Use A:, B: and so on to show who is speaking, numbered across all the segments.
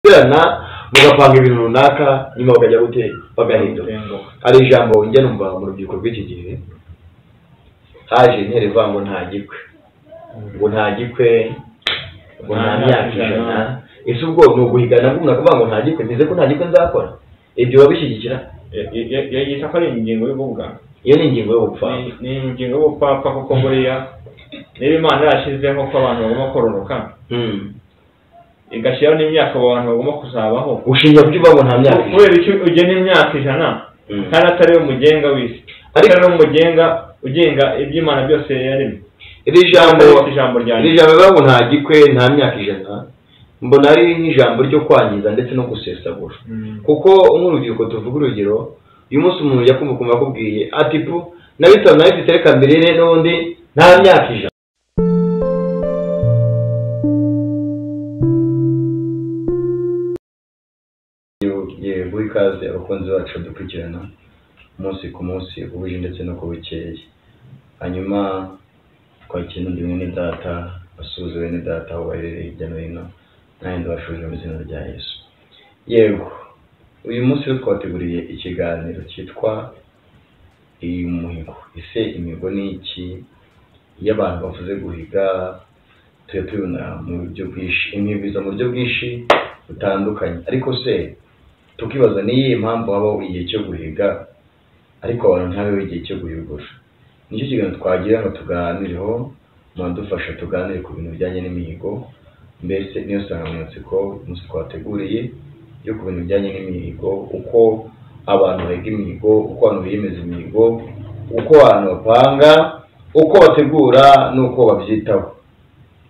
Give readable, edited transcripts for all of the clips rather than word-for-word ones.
A: mugapanga ibintu runaka nyuma bakajya gute bagahindura. Hari ijambo njya numva mu rubyiruko rw'iki gihe haje intera ivuga ngo nta gikwe, ngo nta gikwe, ngo nta myaka ijana. Ese ubwo ni uguhigana kuvuga ngo nta gikwe, ntize ko nta gikwe nzakora, ibyo babishyigikira?
B: Yita ko ari ingingo y'ubupfapfa.
A: Iyo ni ingingo y'ubupfapfa.
B: Ni ingingo y'ubupfapfa kuko buriya niba Imana yashyizeho ko abantu bagomba kororoka igashyiraho n'imyaka abantu bagomba kuzabaho,
A: ushingiye ku kivuga ngo nta myaka ijana.
B: Kubera icyo ugena imyaka ijana kandi atari umugenga w'isi, atari umugenga ugenga iby'Imana byose yaremye.
A: Iri jambo rivuga ngo nta gikwe nta myaka ijana, mbona ari nk'ijambo ryo kwangiza ndetse no gusesagura. Kuko nk'urubyiruko tuvuga urugero, uyu munsi umuntu yakumva akubwiye ati pu na bitanu nawe ifite reka mbere n'undi nta myaka ijana. Yego ikaze abakunzi bacu dukurikirana umunsi ku munsi ubuje ndetse no ku bukeye. Hanyuma twakira n'undi mwene data basuhuza bene data aho baherereye hirya no hino, n'abandi bashuje mu izina rya Yesu. Yego uyu munsi twateguriye ikiganiro cyitwa umuhigo. Ese imihigo ni iki? Iyo abantu bavuze guhiga tubona mu buryo bwinshi, imihigo iza mu buryo bwinshi butandukanye, ariko se tukibaza niyi mpamvu habaho igihe cyo guhiga ariko abantu ntabeho igihe cyo guhigura. Nicyo kiganiro twagira ngo tuganireho, mwadufasha tuganire ku bintu bijyanye n'imihigo. Mbese niyo nsanganyamatsiko umunsi twateguriye yo ku bintu bijyanye n'imihigo, uko abantu bahiga imihigo, uko abantu biyemeza imihigo, uko abantu bapanga, uko bategura n'uko babyitaho.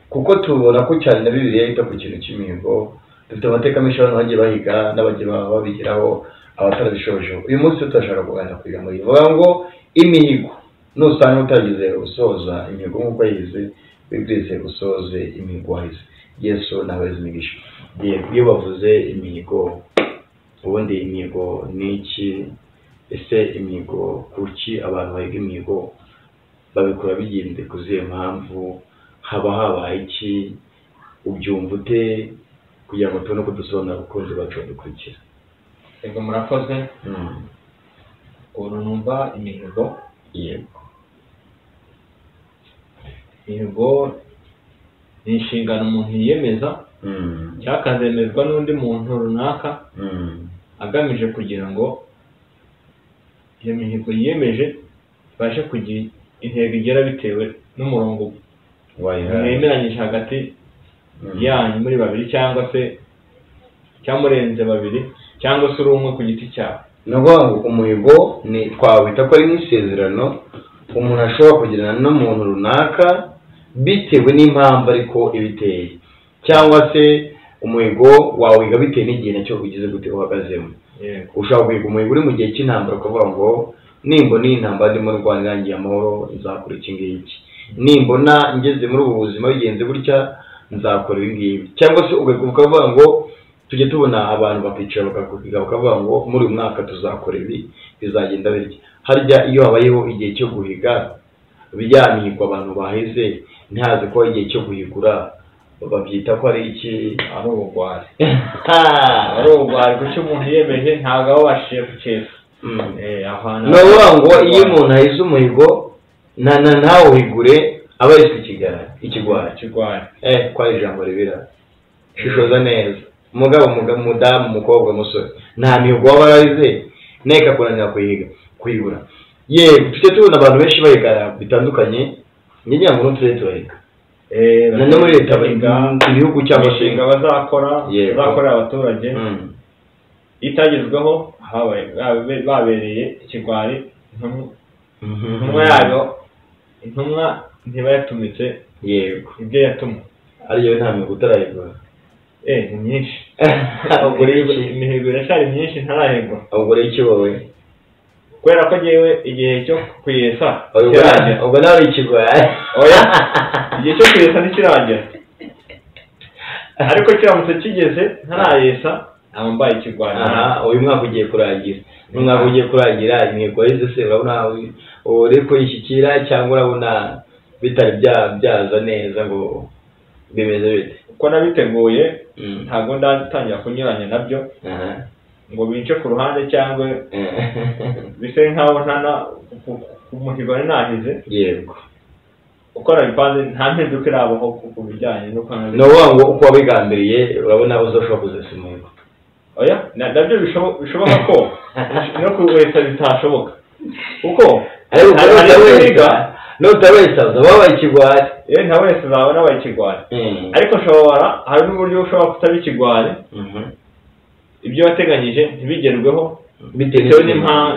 A: Kuko tubona ko cyane na Bibiliya yita ku kintu cy'imihigo. Dufite amateka menshi abantu bagiye bahiga n'abagiye babigeraho abatarabishoboje. Uyu munsi tutashaka kuganira ku ijambo rivuga ngo imihigo. Nusanga utagize usoza imihigo nk'uko yize, wibwize usoze imihigo wahize. Yesu nabeze imigisha. Iyo bavuze imihigo, ubundi imihigo ni iki? Ese imihigo kuki abantu bahiga imihigo babikora bigendeye ku zihe mpamvu? Haba habaye iki? Ubyumva ute? Kugira ngo tubone ko dusobanura abakunzi bacu badukurikira.
B: Yego murakoze. Ubu numva imihigo.
A: Yego.
B: Imihigo ni inshingano umuntu yiyemeza cyakazemezwa n'undi muntu runaka agamije kugira ngo iyo mihigo yiyemeje ibashe kugira intego igera bitewe n'umurongo mwemeranyije hagati yanyu muri babiri cyangwa se cyamurenze babiri cyangwa se uri umwe ku giti cyawe.
A: Ni ukuvuga ngo umuhigo ni twawita ko ari nk'isezerano umuntu ashobora kugirana n'umuntu runaka bitewe n'impamvu ariko ibiteye, cyangwa se umuhigo wawiga bitewe n'igihe nacyo ugize gute uhagazemo. Ushobora guhiga umuhigo uri mu gihe cy'intambara ukavuga ngo nimbona iyi ntambara ndimo ndwanira ngiye amahoro nzakora iki ngiki, nimbona ngeze muri ubu buzima bigenze gutya nzakora ibi ngibi. Cyangwa se ukavuga ngo tujye tubona abantu bakicara bakakuhiga bakavuga ngo muri uyu mwaka tuzakora ibi bizagenda bitya. Harya iyo habayeho igihe cyo guhiga bijyanirwa abantu bahize ntihaze ko igihe cyo guhigura babyita ko ari iki?
B: Ari ubugwari. Ari ubugwari kuko umuntu yemeje ntabwo abashije kukeza.
A: No ngo iyo umuntu ahize umuhigo ntawuhigure aba yise ikigwari. Ko ari ijambo ribira. Shishoza neza. Umugabo, umudamu, umukobwa, umusore nta mihigo waba warahize neka kunanira kuyigura. Yego tujye tubona abantu benshi bahiga bitandukanye. Ngira ngo n'uturere turahiga. No muri leta bahiga ibihugu cyangwa se
B: imishinga bazakorera abaturage itagezweho babereye ikigwari. Intumwa yayo ntibayatumitse.
A: Yego
B: ibyo yatumwe
A: ariyo nta mihigo utarahigura.
B: Ni myinshi. Imihigo iracyari myinshi ntarahigwa.
A: Ubwo rero iki wowe?
B: Kubera ko ngewe igihe cyo kuyesa
A: kiragera. Ubwo nawe ikigwari.
B: Oya igihe cyo kuyesa ntikiragera, ariko kiramutse kigeze ntarayesa aba mbaye ikigwari.
A: Uyu mwaka ugiye kurangira. Umwaka ugiye kurangira imihigo yize se urabona uri kuyishyikira cyangwa urabona bitari byaza neza ngo bimeze bite?
B: uko nabiteguye ntabwo ndatangira kunyuranya nabyo ngo bince ku ruhande cyangwa bise nkaho ntana umuhigo nahize.
A: Yego.
B: Uko nabipanze nta mpinduka irabaho ku bijyanye no kwanga.
A: No wango uko wabigambiriye urabona uzoshobora kuzesa umuhigo.
B: Oya, nabyo bishoboka ko no kuwesa bitashoboka. Kuko
A: n'utawesa uzaba ikigwari.
B: Nta wese uzabona abaye ikigwari. Ariko hari n'uburyo ushobora kutaba ikigwari. Ibyo wateganyije ntibigerweho bitewe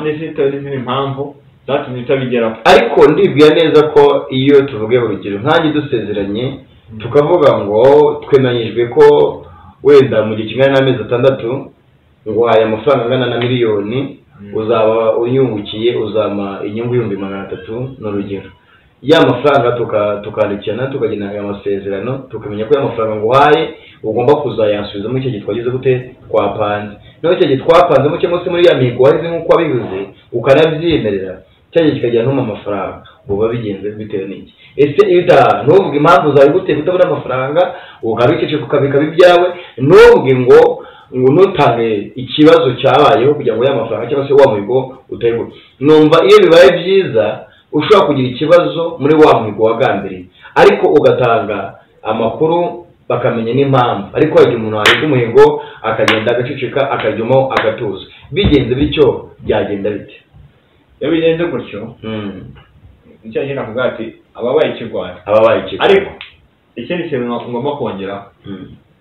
B: n'izindi mpamvu zatumye utabigeraho.
A: Ariko ndibwira neza ko iyo tuvuge urugero nkanjye dusezeranye tukavuga ngo twemeranyijwe ko wenda mu gihe kingana n'amezi 6 ngo haya amafaranga angana na miliyoni uzaba unyungukiye uzama inyungu 300 n'urugero. Ya mafaranga tukandikirana tukagena amasezerano tukamenya ko ya mafaranga ngo haye ugomba kuzayansubiza mu cyo gitwagize gute twapanze. No cyo gitwapanze mu cyo munsi muri ya mihigo warize nkuko wabivuze ukanabyemerera cyaje kikajya no mu mafaranga uba bigenze bitewe n'iki. Ese ida ntuvuge impamvu zawe gute kutabona amafaranga ukabikece kukabika bibyawe ntuvuge ngo nutange ikibazo cyabayeho kugira ngo ya mafaranga cyangwa se wa muhigo utayibone. Numva iyo bibaye byiza ushobora kugira ikibazo muri wa muhigo wagambiriye ariko ugatanga amakuru bakamenya n'impamvu. Ariko hari umuntu wahiga umuhigo akagenda agacicika akajyamo agatuza bigenze bityo byagenda bite?
B: Iyo bigenze gutyo icyo nyine kuvuga ati ababaye ikigwari. Ariko ikindi kintu ngomba kongera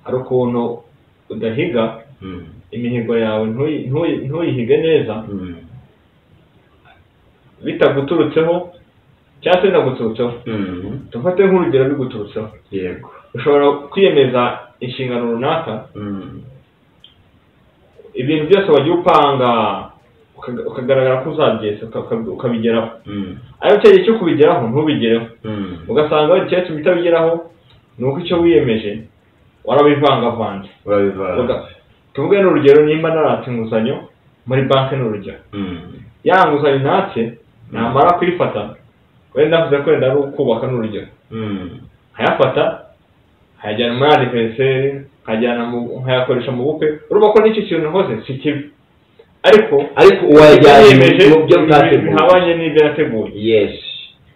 B: hari ukuntu udahiga imihigo yawe ntuyihige neza bitaguturutseho cyangwa se binaguturutseho. Dufate nk'urugero biguturutseho.
A: Yego.
B: Ushobora kwiyemeza inshingano runaka ibintu byose wagiye upanga ukagaragara ko uzabyese ukabigeraho. Ariko cyo cyo kubigeraho ntubigereho. Ugasanga ari cyo tubitabigeraho nuko icyo wiyemeje warabivangavanze. Tuvuge n'urugero nimba naratse inguzanyo muri banki n'urugero. Ya nguzanyo natse namara kwifata wenda ndavuze ko wenda ari ukubaka n'urugero. Hayafata hajyana muri adversaire hayakoresha mu bukwe. Urumva ko n'icyo kintu hose si kibi. Ariko
A: uwajyanye mu byo utateguye
B: habanye n'ibyo yateguye.
A: Yes.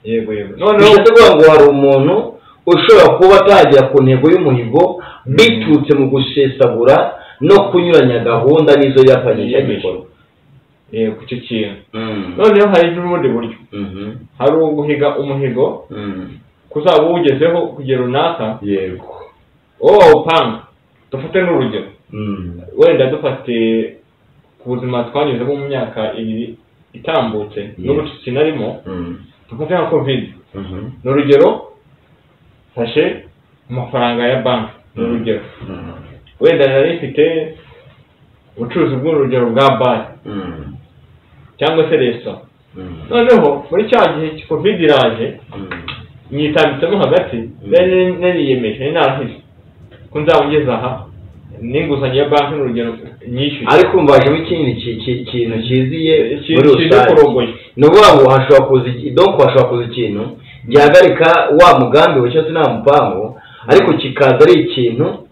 B: Yego.
A: Noneho tuvuga ngo hari umuntu ushobora kuba atagera ku ntego y'umuhigo bitutse mu gusesagura no kunyuranya gahunda n'izo yapanyije gikorwa.
B: Yego icyo kintu. Noneho hari n'ubundi buryo. Hari uguhiga umuhigo kuzaba ugezeho kugera runaka.
A: Yego.
B: Upanga dufate n'urugero. Wenda dufate ku buzima twanyuze mu myaka 2 itambutse n'ubucuti narimo dufate nka covid. N'urugero fashe amafaranga ya banki n'urugero. Wenda nari mfite ubucuruzi bw'urugero bwa bar cyangwa se restaurant. Noneho muri cya gihe covid iraje nyitambitsemo hagati nariyemeje narahize ko nzabugeza aha n'inguzanyo ya banki n'urugero nyinshi.
A: Ariko umvajemo ikindi kintu kiziye muri
B: rusange.
A: N'ubwo hashobora kuza ikintu gihagarika wa mugambi we cyose nta mupango ariko kikaza ari ikintu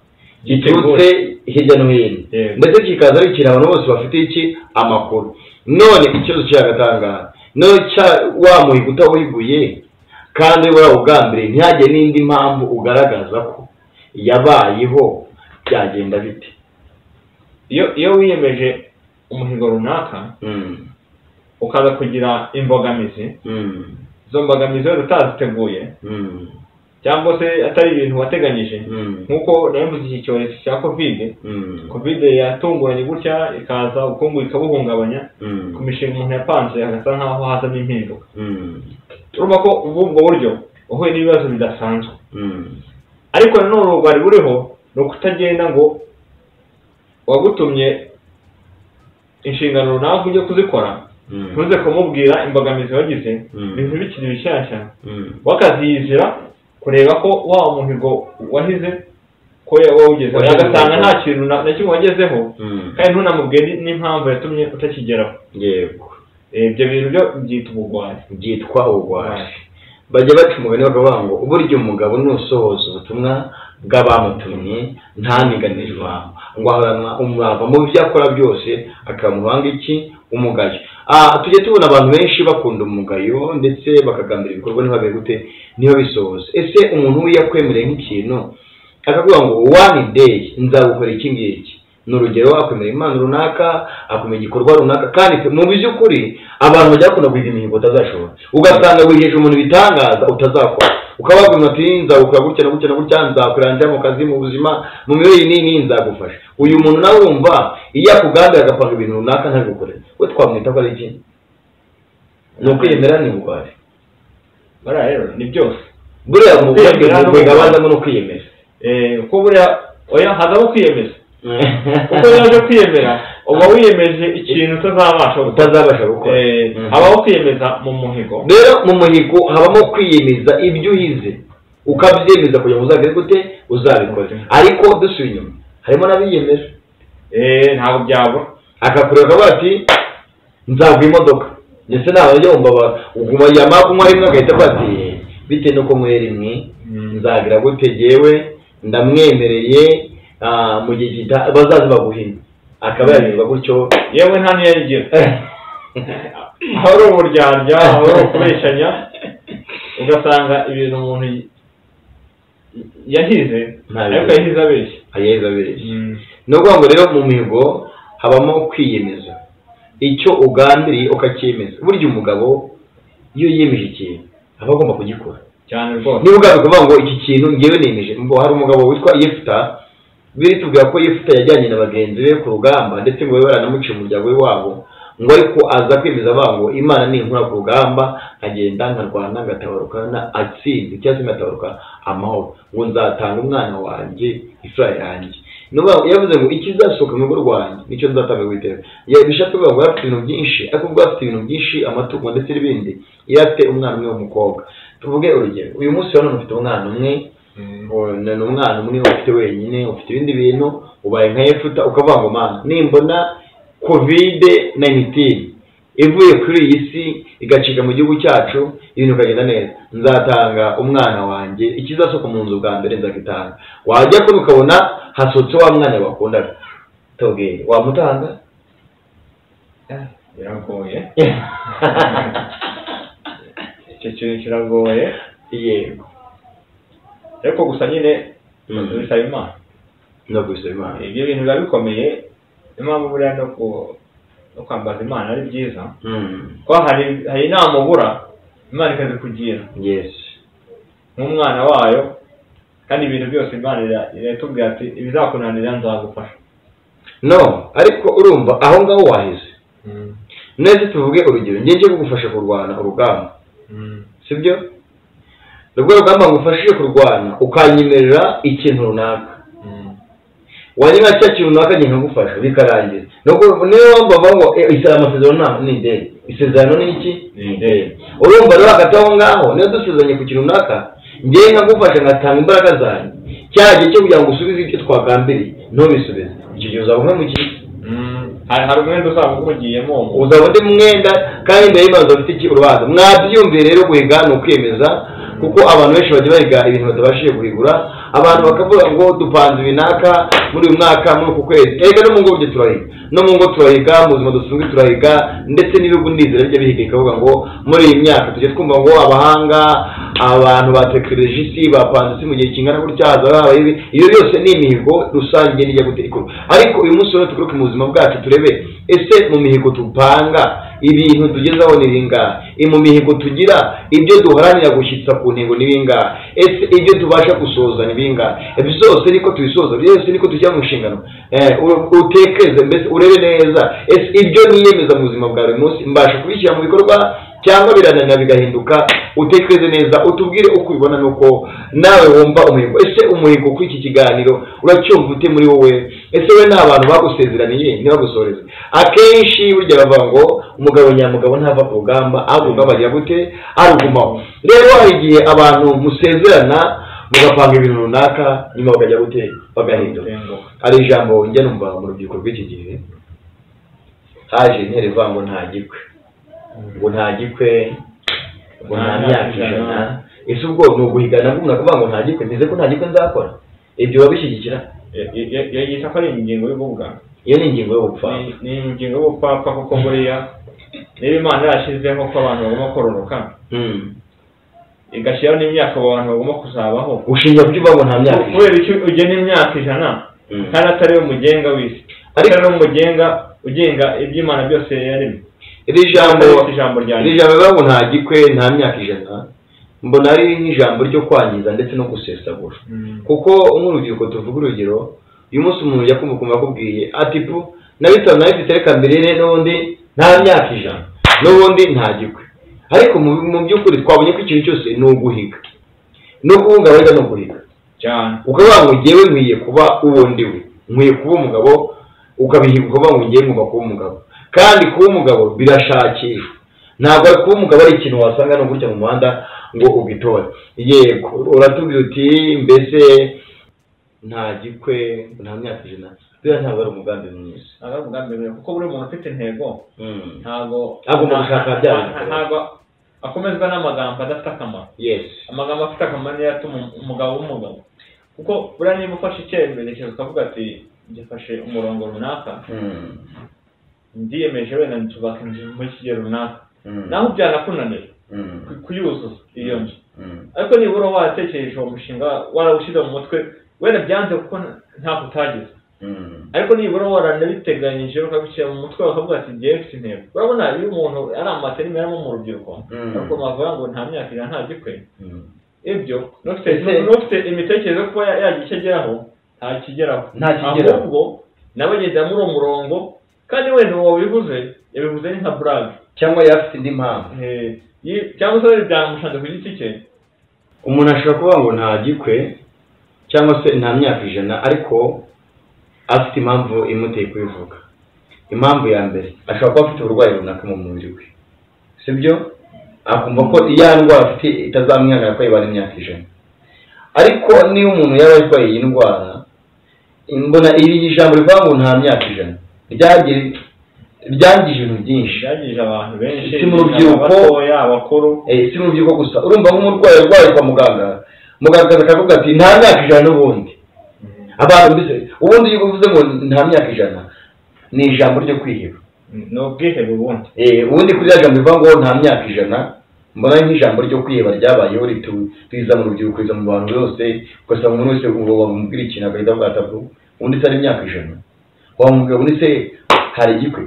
A: giturutse hirya no hino. Ndetse kikaza ari ikintu abantu bose bafite iki amakuru. None ikibazo cyagatanga none wa muhigo utawuhiguye kandi warawugambiriye ntihajye n'indi mpamvu ugaragaza ko yabayeho byagenda bite?
B: Iyo wiyemeje umuhigo runaka ukaza kugira imbogamizi zo mbogamizi utaziteguye cyangwa se atari ibintu wateganyije nkuko navuze iki cyorezo cya covid yatunguranye gutya ikaza ukungu ikabuhungabanya ku mishinga umuntu yapanze agasa nkaho hazamo impinduka. Urumva ko ubwo buryo uhuye n'ibibazo bidasanzwe. Ariko nanone ubwari buriho no kutagenda ngo wagutumye inshingano runaka ujye kuzikora ntuze kumubwira imbogamizi wagize ibintu bikiri bishyashya wakaziyizira kureba ko wa muhigo wahize ko wawugeze agasanga nta kintu na kimwe wagezeho kandi ntunamubwire n'impamvu yatumye utakigeraho.
A: Yego.
B: Ibyo bintu byo byitwa
A: ubugwari. Bajya baca umugani bakavuga ngo uburyo umugabo nusohoza ubutumwa bw'abamutumye ntaniganizwa ngo ahorana umurava mu byo akora byose akamuhanga iki umugayo. Tujye tubona abantu benshi bakunda umugayo ndetse bakagambira ibikorwa ntibabe gute niyo bisohoza. Ese umuntu we yakwemereye nk'ikintu akavuga ngo one day nzagukora iki ngiki, ni urugero akwemera impano runaka, akwemera igikorwa runaka, kandi mu by'ukuri abantu bajya bakunda kwiga imihigo utazashobora, ugasanga wiheje umuntu bitangaza utazakora, ukababwira ati nzagukora gutya na gutya na gutya, nzakuranja mu kazi, mu buzima, mu mibereho nini nzagufasha. Uyu muntu nawe wumva iyo akugambira agapanga ibintu runaka ntabikore, we twamwita ko ari iki? Ni ukwiyemera ni ubugwari.
B: Bara rero ni byose
A: buriya mu kwiyemera abanza no kwiyemeza
B: ko buriya oya hazamo kwiyemeza kuko yaje kwiyemera uba wiyemeje ikintu utazabasha gukora. Habaho kwiyemeza mu muhigo. Rero
A: mu muhigo habamo kwiyemeza ibyo uhize ukabyemeza kugira ngo uzagere gute uzabikora. Ariko dusubiye inyuma harimo n'abiyemeza
B: ntabwo byabura
A: akakureka bati nzagwa imodoka ndetse nawe bajya wumva uguma yama kunywa rimwe agahita bati bite nuko mwere rimwe nzagira gute jewe ndamwemereye mu gihe gita bazaza baguhina akaba yabivuga gutyo
B: yewe nta niyayigira aho ari umuryarya aho ari ukubeshanya ugasanga ibintu umuntu yahize ariko yahize abeshya.
A: Ni ukuvuga ngo rero mu mihigo habamo kwiyemeza icyo ugambiriye ukacyemeza. Burya umugabo iyo yiyemeje ikintu aba agomba kugikora
B: cyane rwose.
A: niba ugabe kuvuga ngo iki kintu ngewe nemeje, hari umugabo witwa Yefuta biri tubwira ko Yefuta yajyanye na bagenzi be ku rugamba ndetse ngo baranamuciye umuryango we wabo, ngo ariko aza kwemeza avuga ngo Imana ninkura ku rugamba nkagenda nkarwana ngatabarukana atsinda cyangwa ngatabaruka amahoro, ngo nzatanga umwana wanjye Isirayeli yanjye. Yavuze ngo ikizasohoka mu rugo rwanjye nicyo nzatanga Uwiteka. Bishatse kuvuga ngo afite ibintu byinshi, ariko ubwo afite ibintu byinshi amatungo ndetse n'ibindi, iyo afite umwana umwe w'umukobwa. Tuvuge urugero uyu munsi wa none ufite umwana umwe, ni umwana umwe ufite wenyine, ufite ibindi bintu, ubaye nka Yefuta ukavuga ngo Mana nimbona COVID-19 ivuye kuri iyi si igacika mu gihugu cyacu ibintu bikagenda neza, nzatanga umwana wanjye, ikizasohoka mu nzu bwa mbere nzagitanga. Wajya ko ukabona hasohotse wa mwana wakundaga, toge wamutanga?
B: Biragoye icyo kintu kiragoye.
A: Yego,
B: ariko gusa nyine bisaba Imana
A: no gusaba Imana.
B: Ibyo bintu biba bikomeye, impamvu buriya no kwambaza Imana ari byiza ko hari inama ubura Imana ikazikugira nk'umwana wayo, kandi ibintu byose Imana iratubwira ati ibizakunanira nzagufasha.
A: No, ariko urumva aho ngaho wahize neza. Tuvuge urugero ngiye kugufasha kurwana urugamba, sibyo? Rwo rugamba ngufashije kurwana ukanyemerera ikintu runaka, wanyuma cya kintu runaka ngiye nkagufasha bikarangira. Nuko niyo bava ngo amasezerano ni ideni, isezerano ni iki? Ni ideni. Urumva rero hagati aho ngaho niyo dusezeranye ku kintu runaka, ngiye nkagufasha ngatanga imbaraga zanjye, cya gihe cyo kugira ngo usubize ibyo twagambiriye ntubisubize, icyo gihe uzaba umwe
B: hari umwenda uzaba umugiyemo,
A: uzaba undi mwenda, kandi imbere y'Imana uzafite iki? Urubanza. Mwabyumviye rero guhiga ni ukwiyemeza, kuko abantu benshi bajya bahiga ibintu batabashije guhigura. Abantu bakavuga ngo dupanze ibinaka muri uyu mwaka, muri uku kwezi. Ega no mu ngo burya turahiga, no mu ngo turahiga, mu buzima dusunzwe turahiga, ndetse n'ibihugu ndizera bijya bihiga ikavuga ngo muri iyi myaka tujye twumva ngo abahanga, abantu ba tekinoloji isi bapanze isi mu gihe kingana gutya hazaba ibi. Iyo byose ni imihigo rusange nijya gutekura. Ariko uyu munsi rero tugaruke mu buzima bwacu turebe, ese mu mihigo tupanga ibintu tugezaho ni bingahe? Mu mihigo tugira ibyo duharanira gushyitsa ku ntego ni bingahe? Ese ibyo tubasha gusoza ni bingahe? Byose niko tubisoza, byose niko tujya mu nshingano. Utekereze mbese urebe neza, ese ibyo niyemeza mu buzima bwa buri munsi mbasha kubishyira mu bikorwa cyangwa birananira bigahinduka? Utekereze neza, utubwire uko ubibona nuko nawe wumva umuhigo. Ese umuhigo kuri iki kiganiro uracyumva ute muri wowe? Ese we nta bantu bagusezeraniye ntibagusoreze? Akenshi burya bavuga ngo umugabo nyamugabo ntava ku rugamba, ahubwo bagira gute? Arugumaho. Rero hari igihe abantu musezerana mugapanga ibintu runaka, nyuma bakajya gute? Bagahindura. Hari ijambo njya numva mu rubyiruko rw'iki gihe, haje intera ivuga ngo nta gikwe, ngo nta gikwe, ngo nta myaka ijana. Ese ubwo ni uguhigana bw'umuntu akavuga ngo nta gikwe, mbize ko nta gikwe nzakora? ibyo wabishyigikira
B: yita ko ari ingingo y'ubupfapfa.
A: iyo ni ingingo y'ubupfapfa.
B: Ni ingingo y'ubupfapfa kuko buriya niba Imana yashyizeho ko abantu bagomba kororoka igashyiraho n'imyaka abantu bagomba kuzabaho,
A: ushingiye ku kivuga ngo nta myaka
B: kubera icyo ugena imyaka 100 kandi atari yo mugenga w'isi, atari yo mugenga ugenga iby'Imana byose yaremye.
A: iri jambo bivuga ngo nta gikwe nta myaka 100 mbona ari nk'ijambo ryo kwangiza ndetse no gusesagura. kuko nk'urubyiruko tuvuga urugero, uyu munsi umuntu yakumva akubwiye ati pu nabitana nabifite reka mbere n'ubundi nta myaka 100 n'ubundi nta gikwe. ariko mu by'ukuri twabonye ko ikintu cyose ni uguhiga no kubungabunga no guhiga
B: cyane.
A: ukavuga ngo ngewe nkwiye kuba uwo ndiwe, nkwiye kuba umugabo, ukabihiga ukavuga ngo ngewe ngomba kuba umugabo. kandi kuba umugabo birashakishwa, ntabwo kuba umugabo ari ikintu wasanga no gutya mu muhanda ngo ubitore. yego uratubwira uti mbese nta gikwe nta myaka 100 biriya ntabwo ari umugambi mwiza.
B: ntabwo ari umugambi mwiza kuko buri muntu ufite intego ntabwo akomezwa n'amagambo adafite akamaro. amagambo afite akamaro niyo atuma umugabo w'umugabo, kuko buriya niba ufashe icyerekezo ukavuga ati ngifashe umurongo runaka ndiyemeje wenda ntitubaka inzu muri kigero runaka, naho byanakunanira kuyuzuza iyo nzu, ariko nibura watekereje uwo mushinga warawushyize mu mutwe wenda byanze kuko ntabwo utagize, ariko nibura waranabiteganyije ukabishyira mu mutwe bakavuga ati ngiye mfite intego. urabona iyo umuntu ari amateri meramo mu rubyiruko ariko bavuga ngo nta myaka 100 nta gikwe, ibyo n'ufite imitekerereze kuba yagiye ikigeraho ntakigeraho, ahubwo n'abagenda muri uwo murongo kandi wenda uwo yabivuze ni nka brag
A: cyangwa yafite indi mpamvu
B: cyangwa se byamushanze ku giti cye.
A: umuntu ashobora kuvuga ngo nta gikwe cyangwa se nta myaka 100 ariko afite impamvu imuteye kubivuga. impamvu ya mbere ashobora kuba afite uburwayi runaka mu mubiri we, sibyo? akumva ko iya ndwara afite itazamwihanira ko yibana imyaka 100. ariko niba umuntu yaba arwaye iyi ndwara, mbona iri jambo rivuga ngo nta myaka 100 ryangije ibintu byinshi,
B: byagije abantu benshi,
A: si mu rubyiruko
B: abakuru,
A: si mu rubyiruko gusa. urumva nk'umurwayi arwaye kwa muganga akavuga ati nta myaka 100 n'ubundi abantu mbese ubundi iyo uvuze ngo nta myaka 100 ni ijambo ryo kwiheba,
B: no bwihebe ubundi.
A: ubundi kuri ya jambo rivuga ngo nta myaka 100 mbona nk'ijambo ryo kwiheba ryabayeho riza mu rubyiruko, riza mu bantu bose, ugasanga umuntu wese ngo bamubwira ikintu agahita avuga ati ubundi se ari imyaka 100 wamubwira ubundi se hari igikwe.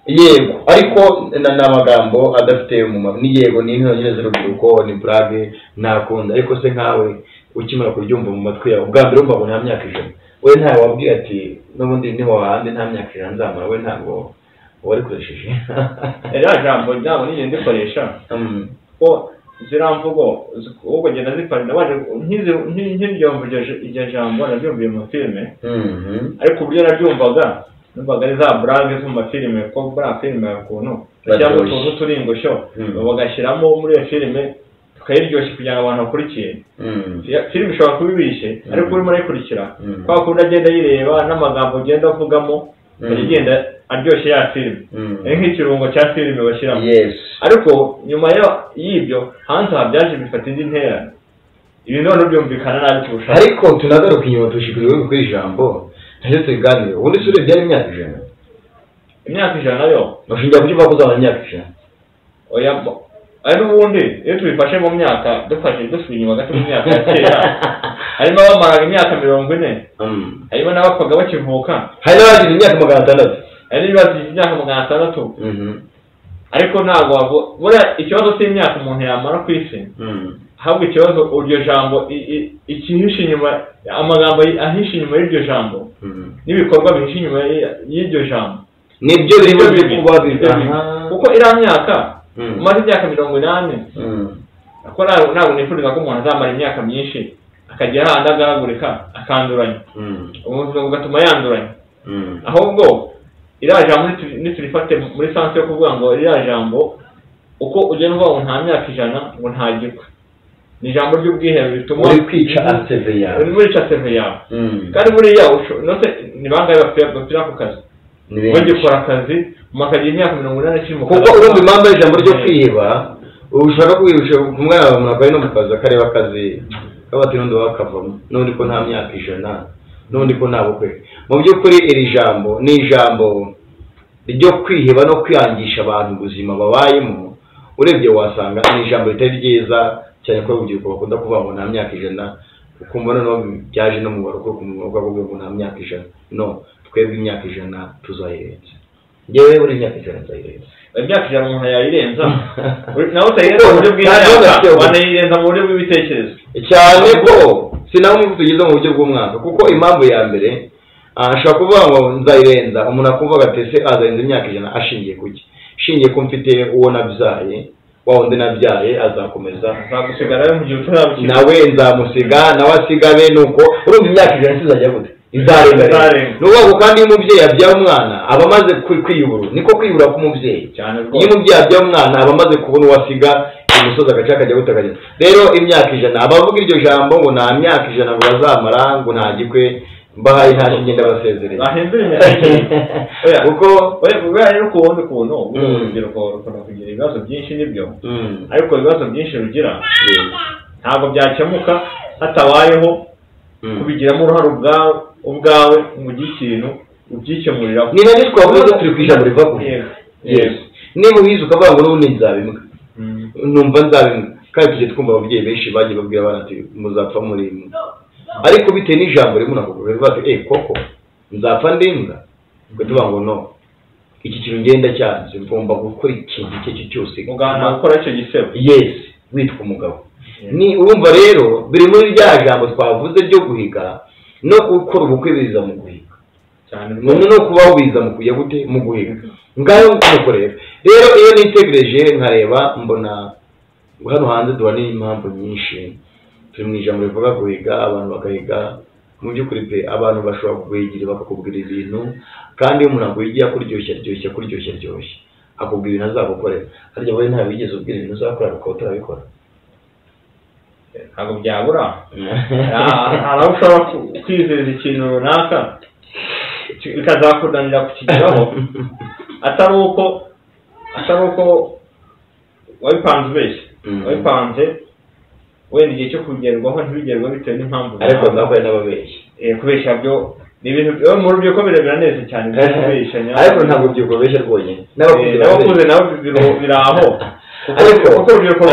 A: yego ariko n'amagambo adafite umumaro. ni yego ni intonyereza urubyiruko ni brage nakunda, ariko se nkawe ukimara kuryumva mu matwi yawe ubwa mbere umva ngo nta myaka 100, we ntawe wabwiye ati n'ubundi niho handi nta myaka 100 nzamara, we ntabwo warikoresheje.
B: era jambo ryabo nije ndikoresha ko ziramvugo ubwo ngenda ziparina baje nk'iryombo iryo jambo nabyumviye mu filime, ariko uburyo nabyumvaga numvaga ari za brage zo mu filime, ko bra filime yakuntu cyangwa utuntu turingosho bagashyiramo muri iyo filime tukayiryoshya kugira ngo abantu bakurikiye. filime ishobora kubibishe ariko urimo arayikurikira kwa kundi agenda yireba n'amagambo agenda avugamo agenda aryoshye ya filime, nk'ikirungo cya filime bashyiramo. ariko nyuma y'ibyo hanze habyaje bifata indi ntera, ibi none byumvikana nabi kurusha.
A: ariko tunagaruka inyuma tushikiriwe kuri ijambo ntacyo tuganire. ubundi sure byari imyaka 100,
B: imyaka 100 nayo
A: bashinja kuki bakuza imyaka 100.
B: oya ari ubundi iyo tubifashe mu myaka dufashe dusubira inyuma gato mu myaka ya kera harimo abamaraga imyaka 40, harimo n'abapfaga bakivuka,
A: hari n'abagize imyaka 600,
B: hari n'abagize imyaka 600. ariko ntabwo buriya ikibazo cy'imyaka umuntu yamara ku isi, ahubwo ikibazo uryo jambo ikihishe inyuma, amagambo ahishe inyuma y'iryo jambo n'ibikorwa bihishe inyuma y'iryo jambo
A: nibyo birimo kuba bizana.
B: kuko iriya myaka umaze imyaka 80, ako ntabwo nifuriza ko umuntu azamara imyaka myinshi akagera ahandi agahagurika akanduranya, ubuzima bugatuma yanduranya. ahubwo iriya jambo niturifate muri sansi yo kuvuga ngo iriya jambo uko ugenda uvuga ngo nta myaka 100 ngo nta gikwe, ni ijambo ry'ubwihebe bituma
A: uri kwica aseve yawe,
B: uri muri aseve yawe. kandi buriya nose ni bangahe bapfira ku kazi bagikora akazi makagira imyaka 80 kirimo,
A: kuko urumva impamvu y'ijambo ryo kwiheba ushobora kwihusha umwana wawe munakaye no mu kazi akareba akazi kabati n'undi wakavamo n'undi ko nta myaka 100 n'undi ko nta bukwe. Mu by'ukuri iri jambo ni ijambo ryo kwiheba no kwiyangisha abantu ubuzima babayemo. Urebye wasanga ni ijambo ritari ryiza cyane ko urubyiruko bakunda kuvuga ngo nta myaka 100, ukumva no byaje no mu baruko kumwuga ngo nta myaka 100. No, twebwe imyaka 100 tuzayirenza. Ngewe buri myaka 100 nzayirenza.
B: Imyaka 100 umuntu yayirenza nawe utayirenza mu buryo bw'imyaka, wanayirenza mu buryo bw'ibitekerezo
A: cyane ko sinaho mu tugeze mu buryo bw'umwaka. Kuko impamvu ya mbere ashaka kuvuga ngo nzayirenza, umuntu akumva gatese azarenza imyaka 100 ashingiye kuki? Shingiye ko mfite uwo nabyaye, wa wundi nabyaye azakomeza
B: azagusigara mu gihe utarabukira,
A: nawe nzamusiga nawe asigabe. Nuko urumva imyaka 100 sizajya gute? Izarenga. Nuko kandi iyo umubyeyi abyaye umwana aba amaze kwiyubura, niko kwiyubura k'umubyeyi cyane. Iyo umubyeyi abyaye umwana aba amaze kubona uwasiga umusozi agace akajya gutakagera. Rero imyaka 100 abavuga iryo jambo ngo nta myaka 100 ngo bazamara ngo nta gikwe mbahaye nta ngenda basezerera
B: bahembere kuko oya rero kuwundi kuntu urubyiruko rukunda kugira ibibazo byinshi nibyo, ariko ibibazo byinshi rugira ntabwo byakemuka hatabayeho kubigiramo uruhare ubwawe mu gikintu ubyikemuriraho.
A: Ni nabyo twavuze turi ku ijambo riva ku yes. Niba uhize ukavuga ngo n'ubundi nzabimbwa, numva nzabimbwa, kandi tujye twumva ababyeyi benshi bagiye babwira abana ati muzapfa muri imwe, ariko bitewe n'ijambo rimwe nakubwira bivuga ati koko nzapfa ndimbwa, ubwo tuvuga ngo no, iki kintu ngenda cyanze ngomba gukora ikintu icyo cyose
B: ugana gukora icyo gisebo.
A: Yes, witwa umugabo. Ni urumva rero biri muri rya jambo twavuze ryo guhiga no gukora ubukwe biza mu guhiga
B: cyane,
A: no kubaho biza mu kujya gute mu guhiga. Ngayo mukorera rero iyo nitegereje nkareba mbona hano hanze duhana impamvu nyinshi. Turi mu ijambo rivuga guhiga, abantu bagahiga. Mu by'ukuri pe abantu bashobora kuguhigira bakakubwira ibintu, kandi iyo umuntu aguhigiye kuryoshya akubwira ibintu azagukorera. Harya wowe nta wigeze ubwira ibintu uzakora ukaba utarabikora?
B: Ntabwo byabura. Hari aho ushobora kwizeza ikintu runaka bikazakunanira kukigeraho atari uko wabipanze ubeshya. Wabipanze wenda igihe cyo kugerwaho ntibigerwa bitewe n'impamvu.
A: Ariko nabaye n'ababeshya.
B: Kubeshya byo ni ibintu mu rubyiruko biraneze cyane kubeshanya.
A: Ariko ntabwo byubeshya rwonyine
B: n'abakuze nabo biraho. Kuko urubyiruko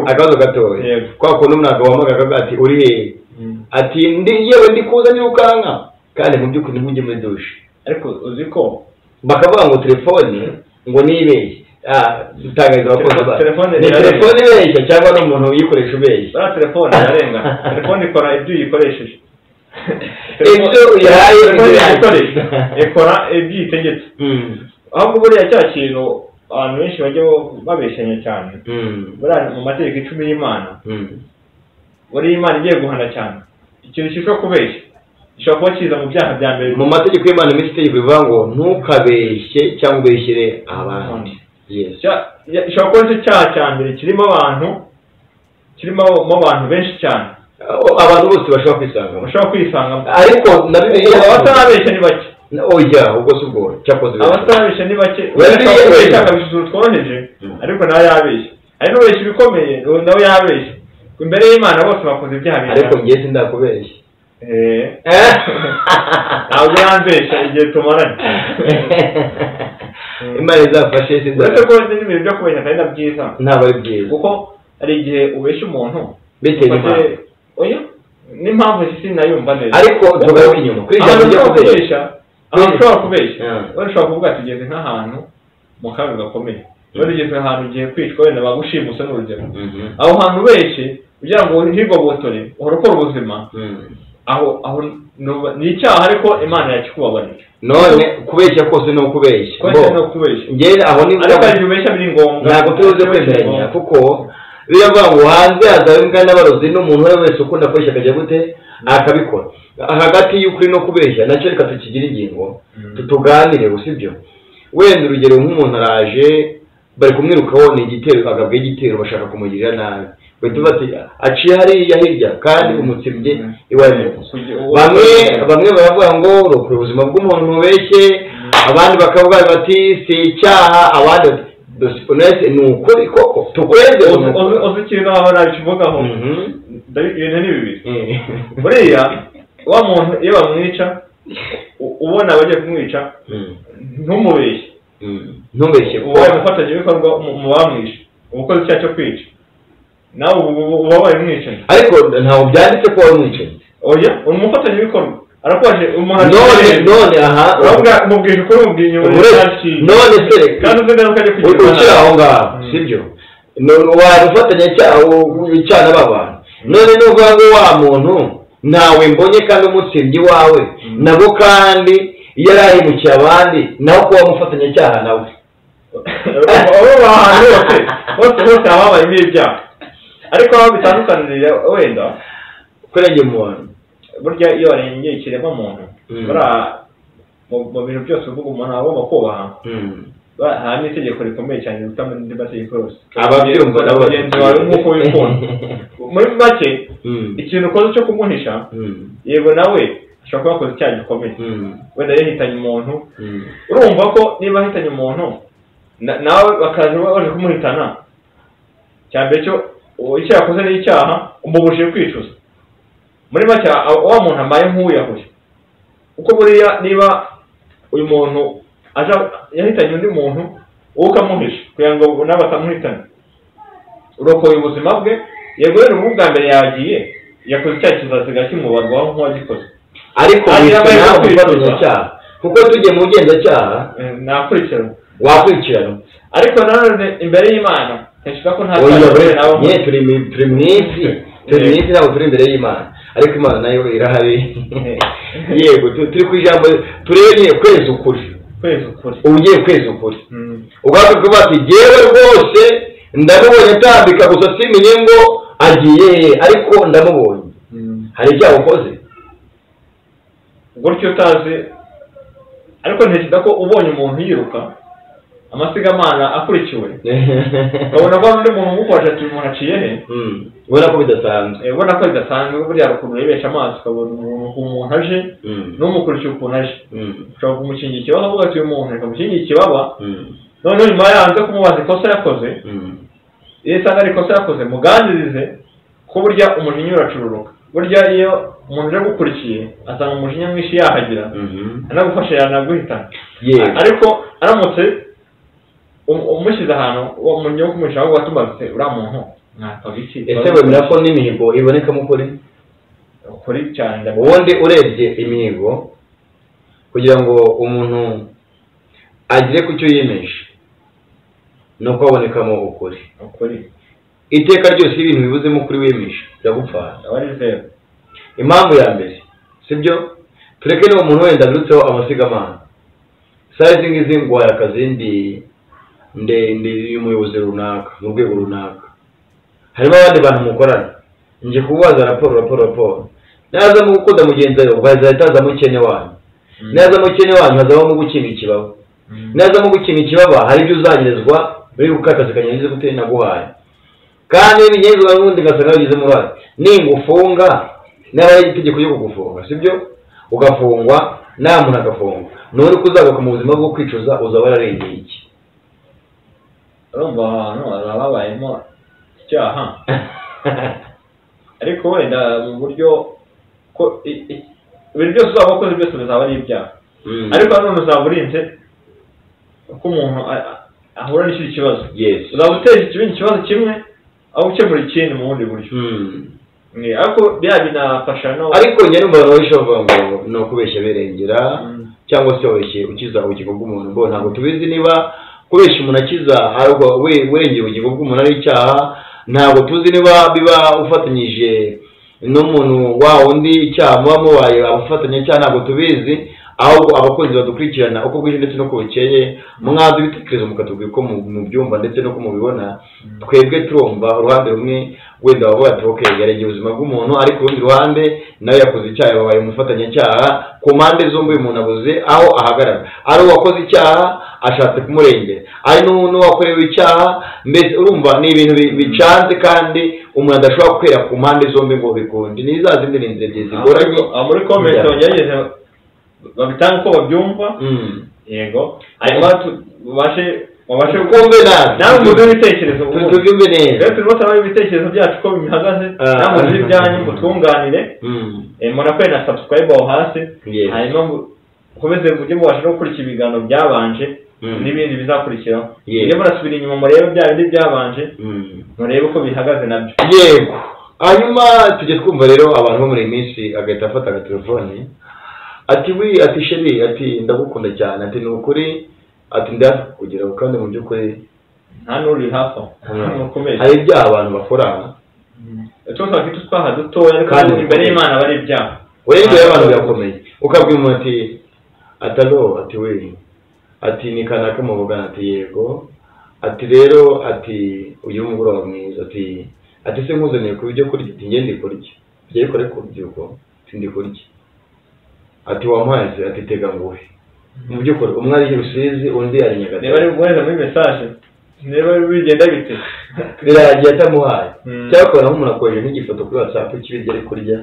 A: akabazo gatoya kwa kuntu umwaka wamagaga ati uri hehe, ati yewe ndi kuza nirukanka, kandi mu by'ukuri ntujye muri dushe.
B: Ariko uzi ko
A: bakavuga ngo telefone ngo nibeshye. Dutangariza abakozi ba telefone ibeshya cyangwa n'umuntu uyikoresha ubeshya.
B: Telefone yarenga. Telefone ikora ibyo uyikoresheje.
A: Ibyo uyahaye
B: ikora ibyo itegetse. Ahubwo buriya cya kintu abantu benshi bajya babeshanya cyane. Buriya mu mategeko 10 y'Imana, buriya Imana igiye guhana cyane ikintu cyitwa kubeshya gishobora kuba kiza mu byaha bya mbere.
A: Mu mategeko y'Imana itegeko bivuga ngo ntukabeshye cyangwa ubeshyere abandi. Yes.
B: Ishobora kuba icyo cyaha cya mbere kirimo abantu benshi cyane.
A: Abantu bose bashobora kwisanga. Ariko na Bibiliya
B: abatarabeshya ni bake.
A: Oya, ubwo si ubwo cyakoze.
B: Abatarabeshya ni bake. Wabeshya akabisuzuma tworoheje, ariko nawe yabeshya. Ari n'ubeshya ibikomeye nawe yabeshya. Imbere y'Imana bose bakoze ibyaha byawe.
A: Ariko ngiye sindakubeshya.
B: Ntabwo yambeshya igihe tumaranye.
A: Imana izafashe
B: sinzako n'ibintu byo kubeshya kandi nabyiza.
A: Ntabwo ari byiza.
B: Kuko ari igihe ubeshya umuntu
A: bitewe n'impamvu.
B: Oya, n'impamvu sinayumva neza.
A: Ariko tugaruka inyuma kuri ijambo ryo kubeshya.
B: Ushobora kubeshya. Ushobora kuvuga ati ugeze nk'ahantu mu kaga gakomeye. Ugeze ahantu ugiye kwicwa wenda bagushimusa n'urugero. Aho hantu ubeshye kugira ngo ntigobotore urokora ubuzima. Aho ni icyaha, ariko Imana yakikubabarira.
A: None kubeshya kose no kubeshya.
B: Kose no kubeshya.
A: Ngere aho ni
B: ariko ari ubeshya biri ngombwa.
A: Ntabwo tuze kwemeranya kuko biravuga ngo hanze hazabimbwa n'abarozi n'umuntu wese ukunda kubeshya akajya gute akabikora. Hagati y'ukuri no kubeshya nacyo reka tukigira ingingo tutuganire usibyo. Wenda urugero nk'umuntu araje bari kumwirukaho ni igitero, agabwe igitero bashaka kumugirira nabi. Batuva ati aciye hariya hirya kandi umutsibye iwawe. Bamwe baravuga ngo urokora ubuzima bw'umuntu mubeshye, abandi bakavuga bati si icyaha, abandi dosiponese ni ukuri koko tukweze
B: uzikintu aho nabivugaho ibintu ni bibiri. Buriya wa muntu iyo bamwica ubona bagiye kumwica ntumubeshye.
A: Ntubeshye
B: ubaye umufatanyabikorwa mu bamwishe ubukoze icyaha cyo kwica nawe uba wabaye umwicanyi.
A: Ariko ntabwo byanditse ko wari umwicanyi.
B: Oya umufatanyabikorwa arakwaje umuntu
A: none aha
B: uravuga mubwije ukuri mubwiye inyuma
A: none se
B: kandi uzi ngaruka yo kugira
A: ukiri aho ngaho sibyo wari ufatanya b'abantu none n'uvuga ngo wa muntu nawe mbonye kandi umutsindyi wawe nabo kandi iyo arahimukiye abandi nawe kuba umufatanyacyaha nawe
B: abo bahantu bose ababaye ibyaha ariko aho bitandukanirira wenda
A: kurengera umuntu
B: burya iyo warengeye ikiremwa muntu mu bintu byose uvuga umuntu agomba kubaha hari itegeko rikomeye cyane riruta mu ndi mategeko yose
A: ababyumva
B: n'abagenzi bawe nk'uko wikunda muri make ikintu ukoze cyo kumuhisha yego nawe ashobora kuba yakoze icyaha gikomeye wenda yahitanye umuntu urumva ko niba ahitanye umuntu nawe bakaza baje kumuhitana cyambere cyo icyo yakoze ni icyaha umubujije kwicuza muri make wa muntu amaye nk'uyahuye uko buriya niba uyu muntu yahitanye undi muntu wowe ukamuhisha kugira ngo nawe atamuhitane urokoye ubuzima bwe yego rero ubu bwa mbere yagiye yakoze icyaha kizasiga kimubarwaho nk'uwagikoze
A: ariko icyaha kuko tugiye mu bugenzacyaha wakurikirana ariko nanone imbere y'Imana nshaka ko nta cyaha turi mu isi ntabwo turi imbere y'Imana ariko Imana nayo irahari yego turi ku ijambo turebe kwezi ukuri ugiye kwezi ukuri ubwako kuba ati yewe rwose ndamubonye atambika gusa simenye ngo agiye ariko ndamubonye hari icyaha ukoze
B: gutyo utazi ariko ntekereza ko ubonye umuntu yiruka amasigamana akurikiwe ubona ko undi muntu umufasha ati umuntu aciye he
A: ubona ko bidasanzwe
B: ubona ko bidasanzwe buriya ukuntu urebesha amaso ukabona umuntu aje n'umukurikiye ukuntu aje ushobora kumukingira ikibazo avuga ati uyu muntu akamukingira ikibaba noneho nyuma yanze kumubaza ikosa yakoze iyo usanga ari ikosa yakoze muganirize ko burya umujinya uracururuka burya iyo umuntu uje gukurikiye asanga umujinya mwinshi yahagira anagufasha yanaguhitana ariko aramutse umushyize ahantu uwo muntu wo kumuhisha ahubwo watumaze uriya muntu mwatwaga iki
A: ese wemera ko n'imihigo ibonekamo ukuri
B: cyane
A: ubundi urebye imihigo kugira ngo umuntu agire ku cyo yiyemeje ni uko habonekamo ukuri iteka ryose ibintu bibuzemo ukuri wiyemeje biragupfana impamvu ya mbere sibyo tureke niba umuntu wenda birutseho amasigamana sayizi ngizi ngo akazindi ndende y'umuyobozi runaka mu rwego runaka harimo abandi bantu mukorana nje kubaza raporo naza mu gukunda mugenzi wawe bazahita aza mu kene wanyu naza mu kene wanyu hazaho mu gukinga ikibaba naza mu gukinga ikibaba hari ibyo uzagerezwa muri gukakaza kanyangize gute naguhaye kandi ibinyezwa n'ubundi gasanga yagize murari ningufunga n'abaye itegeko ryo kugufunga sibyo ugafungwa nta muntu agafungwa none kuzaguka mu buzima bwo kwicuza uzaba wararengeye iki
B: urumva ahantu hababayemo icyaha ariko wenda mu buryo ko ibintu byose uzaba wakoze byose bizaba ari ibyaha ariko nanone uzaba urinze uko umuntu ahura n'ikindi kibazo uzaba uteza ikibindi kibazo kimwe aho ukemura ikindi mu bundi buryo ariko bya binafasha no
A: ariko njye numva bavuga ngo no kubeshya berengera cyangwa se wabeshye ukiza ubugingo bw'umuntu bo ntabwo tubizi niba kubeshya umuntu akiza ahubwo werengera ubugingo bw'umuntu ari icyaha ntabwo tuzi niba biba ufatanyije n'umuntu wa undi icyaha muba mubaye abafatanya icyaha ntabwo tubizi ahubwo abakozi badukurikirana uko bwije ndetse no kubukeye mwazi ibitekerezo mukatubwira ko mu byumva ndetse no kumubibona twebwe turumva uruhande rumwe wenda bavuga ati okay yarengeye ubuzima bw'umuntu ariko urundi ruhande nawe yakoze icyaha babaye umufatanya icyaha ku mpande zombi umuntu abuze aho ahagarara ari uwakoze icyaha ashatse kumurengera ari n'uwakorewe icyaha mbese urumva ni ibintu bicanze kandi umuntu adashobora kwera ku mpande zombi ngo bikunde ni za zindi n'inzira ebyiri zigoranye
B: muri comment bagerageza babitanga uko babyumva yego hanyuma tubashe wabashe
A: kumbe
B: nawe muduhe ibitekerezo
A: tubyumve neza
B: rero turimo turabona ibitekerezo byacu ko bihagaze namwe muduhe ibyanyu mutwunganire murakore na subscribe aho hasi hanyuma ukomeze mujye mubasha no gukurikira ibiganiro byabanje n'ibindi bizakurikiraho iyo murasubira inyuma murebe bya bindi byabanje murebe uko bihagaze nabyo
A: yego hanyuma tujye twumva rero abantu bo muri iyi minsi agahita afata agatelefone ati ati sheri ati ndagukunda cyane ati ni ukuri ati ndakugeraho kandi mu by'ukuri
B: nta n'uri hafi aho
A: hari ibyaha abantu bakora
B: tuba twafite utwaha dutoya ariko imbere y'Imana bari ibyaha
A: we imbere y'abantu birakomeye ukabwira umuntu ati atalo ati we ati ni kanaka muvugana ati yego ati rero ati uyu mugoroba mwiza ati se nkuzaniye ku byo kurya ati ngende kurya bye kore ku byuko sindi kurya ati wamaze ati tega nguhe mu by'ukuri umwe ari Rusizi undi ari Nyagatare
B: niba ari guheza muri message niba bigenda bite
A: biragiye atamuhaye cyakora umuntu akoje n'igifoto kuri WhatsApp cy'ibiryo ari kurya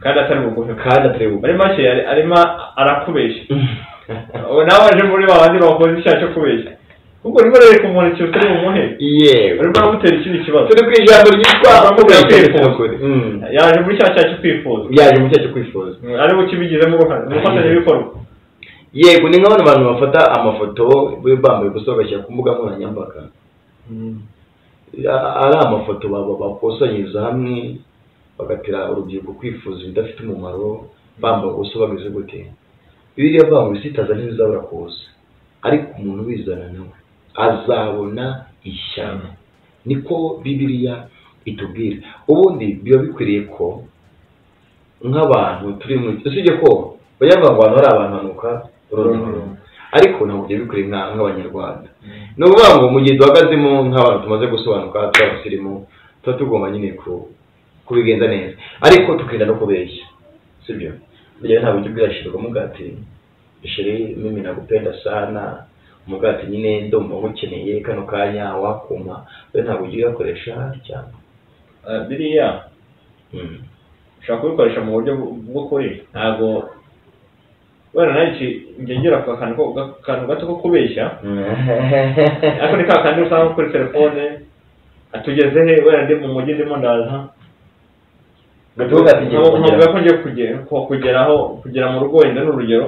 B: kandi atari buguhe
A: kandi atari buguhe
B: muri make arimo arakubeshya nawe waje muri babandi bakoze icyaha cyo kubeshya kuko urimo rero umuntu icyo utari bumuhe
A: yewe
B: urimo uramutera ikindi kibazo
A: turi ku ijambo ryitwa
B: yaje muri cya cyaha cyo kwifuza
A: yaje mu cyaha cyo kwifuza
B: ari bukibigizemo uruhare umufatanyabikorwa
A: yego ni nk'abantu bafata amafoto bambaye gusa bagashyira ku mbuga nkoranyambaga ari amafoto bakusanyiriza hamwe bagatera urubyiruko kwifuza ibidafite umumaro bambaye gusa bageze gute biriya bamwe sitaza ntibizabura kuza ariko umuntu wizana nawe azabona ishyano niko Bibiliya itubwira ubundi biba bikwiriye ko nk'abantu turi mu usibye ko bayavuga ngo hari abantu banuka ariko ntabwo byo bikwiriye nk'abanyarwanda ni ukuvuga ngo mu gihe duhagazemo nk'abantu tumaze gusobanuka twabasirimu tuba tugomba nyine kubigenza neza ariko tukirinda no kubeshya sibyo burya ntabwo ujya ubwirashirwa mugati sheri mimi nakupenda sana mugati nyine ndumva ngukeneye kano kanya wakuma we ntabwo ujya uyakoresha cyane
B: biriya ushobora kubikoresha mu buryo bw'ukuri ntabwo wenda nayo ngegera ku kantu gato ko kubeshya ariko ni ka kandi usanga kuri telefone atugeze he wenda ndi mu mujyi ndimo ndaza ntabwo ko ngiye kugera mu rugo wenda n'urugero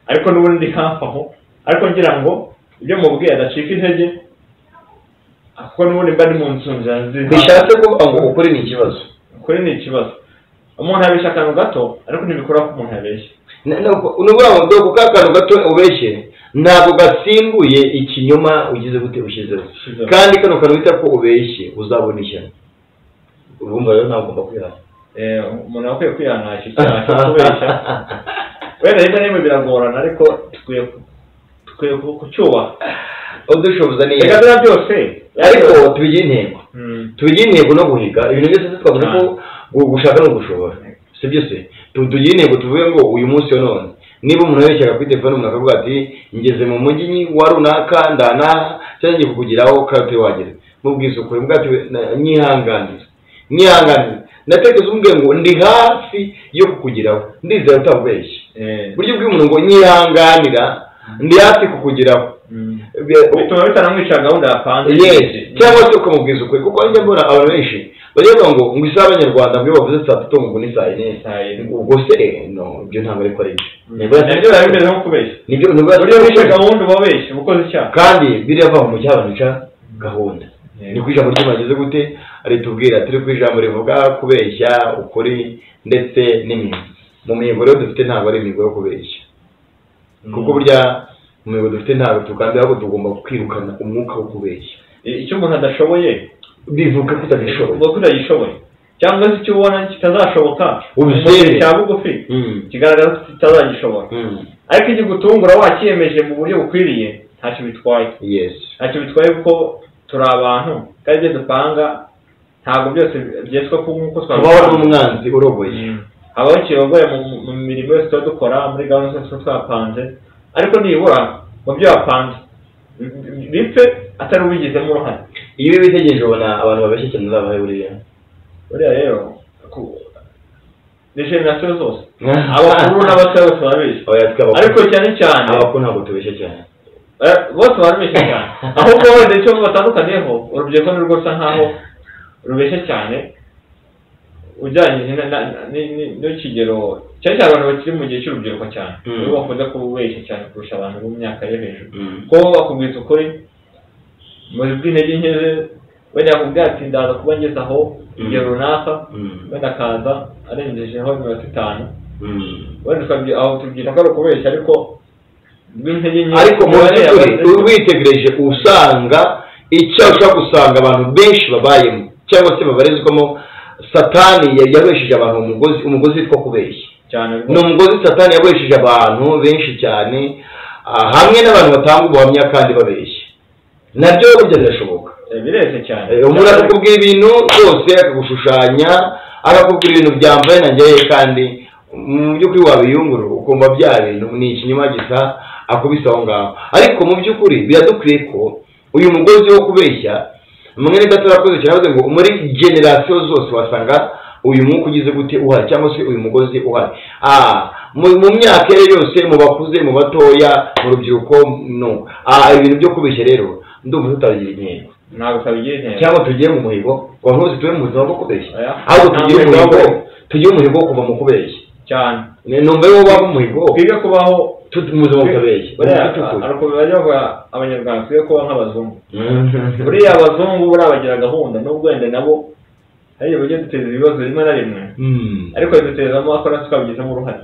B: ariko n'ubundi ndi hafi aho ariko ngira ngo ibyo mubwiye adacika intege kuko n'ubundi mba ndi mu nzu nziza
A: bishatse kuvuga ngo ukuri ni ikibazo
B: ukuri ni ikibazo umuntu yabeshya akantu gato ariko ntibikora ko umuntu yabeshya
A: nuvuga ngo doko ka kantu gato ubeshye ntabwo gasimbuye ikinyoma ugize gute ushyizeho kandi kano kantu wita ko ubeshye uzabona ishyano urumva rero ntabwo ugomba kwihana
B: umuntu akwiye kwihanasha icyaha cyo kubeshya wenda rimwe na rimwe biragorana ariko tukwiye kucyubaha
A: udushoboza neza
B: reka biriya byose
A: ariko tubigire intego no guhiga ibintu byose twavuze ko gushaka no gushobora si byo se tugire intego tuvuge ngo uyu munsi wa none niba umuntu yabeshyaga kuri telefone umuntu akavuga ati ngeze mu mujyi wa runaka ndana cyangwa ngiye kukugeraho kandi wagera mubwiza ukuri mbwati nyihanganira natekereza umbwiye ngo ndi hafi yo kukugeraho ndizera utabeshye buryo bw'umuntu ngo nyihanganira ndi hafi kukugeraho
B: bituma bitanamwica gahunda yapanze
A: cyangwa se ukamubwiza ukuri kuko njya mbona abantu benshi bajya ngo isaha abanyarwanda ngo bavuze saa tatu ngo ni saa yine ubwo se no ibyo ntabwo ariko ari
B: nibyo biba bimeze nko kubeshya
A: nibyo
B: buryo wishe gahunda uba wabeshye ukoze icyaha
A: kandi biriya va mu cyaha bica gahunda ni ku ijambo ry'imageze gute aritubwira turi ku ijambo rivuga kubeshya ukuri ndetse n'imihigo mu mihigo rero dufite ntabwo ari imihigo yo kubeshya kuko burya mu mihigo dufite ntabwo tukambira ahubwo tugomba kwirukana umwuka wo kubeshya
B: icyo umuntu adashoboye
A: bivuga ko
B: utagishoboye cyangwa se icyo ubona kitazashoboka
A: ubusere
B: cya bugufi kigaragaza ko kitazagishobora ariko icyo gutungura wakiyemeje mu buryo bukwiriye ntacyo bitwaye ntacyo bitwaye kuko turi abantu kandi ibyo dupanga ntabwo byose byeswa nk'uko
A: twabivuga n'umwanzi urogoye
B: habaho ikirogoye mu mirimo yose tuba dukora muri gahunda zose twapanze ariko nibura mu byo wapanze bipfe atari ubigizemo uruhare
A: iyo witegereje ubona abantu babeshye cyane uzabahe buriya
B: rero ni generasiyo zose abakuru n'abato bose barabeshya ariko cyane cyane
A: abakuru ntabwo tubeshya cyane
B: bose barabeshya cyane ahubwo wenda icyo batandukaniyeho urubyiruko ni rwo rusa nkaho rubeshya cyane ujyanye n'ikigero cyane cyane abantu bakiri mu gihe cy'urubyiruko cyane nibo bakunda kubeshya cyane kurusha abantu bo mu myaka yo hejuru kuko bakubwita ukuri muri bw'intege nke wenda yakubwira ati ndaza kuba ngeze aho igihe runaka wenda akaza arengejeho 5 wenda aho tubyita ko ari ukubeshya ariko bw'intege nke
C: ariko mu by'ukuri witegereje usanga icyo ushobora gusanga abantu benshi babayemo cyangwa se babarizwamo satani yabesheje abantu umugozi witwa kubeshya ni umugozi satani yabesheje abantu benshi cyane hamwe n'abantu batanga ubuhamya kandi babeshya nabyo burya birashoboka
B: bireze cyane
C: umuntu akakubwira ibintu rwose akagushushanya akakubwira ibintu byambaye nanjye kandi mu by'ukuri wabiyungurura ukumva bya bintu ni ikinyoma gisa akubise aho ngaho ariko mu by'ukuri biradukwiye ko uyu mugozi wo kubeshya mwene data urakoze cyane ngo muri generasiyo zose wasanga uyu mwuka ugize gute uhari cyangwa se uyu mugozi uhari mu myaka yose mu bakuze mu batoya mu rubyiruko no ibintu byo kubeshya rero ndumva tutabigira intego
B: ntabwo tutabigira intego
C: cyangwa tugiye mu muhigo ngo abantu bose tube mu buzima bwo kubeshya ahubwo tugiye umuhigo kuva mu kubeshya
B: cyane
C: numva yo waba umuhigo
B: twige kubaho
C: mu buzima bukabeshya
B: ariko bajya abanyarwanda twige kuba nk'abazungu buriya abazungu buriya bagira gahunda n'ubwo wenda nabo ariyo bajya duteza ibibazo rimwe na rimwe ariko dutezamo akora tukabigizamo uruhare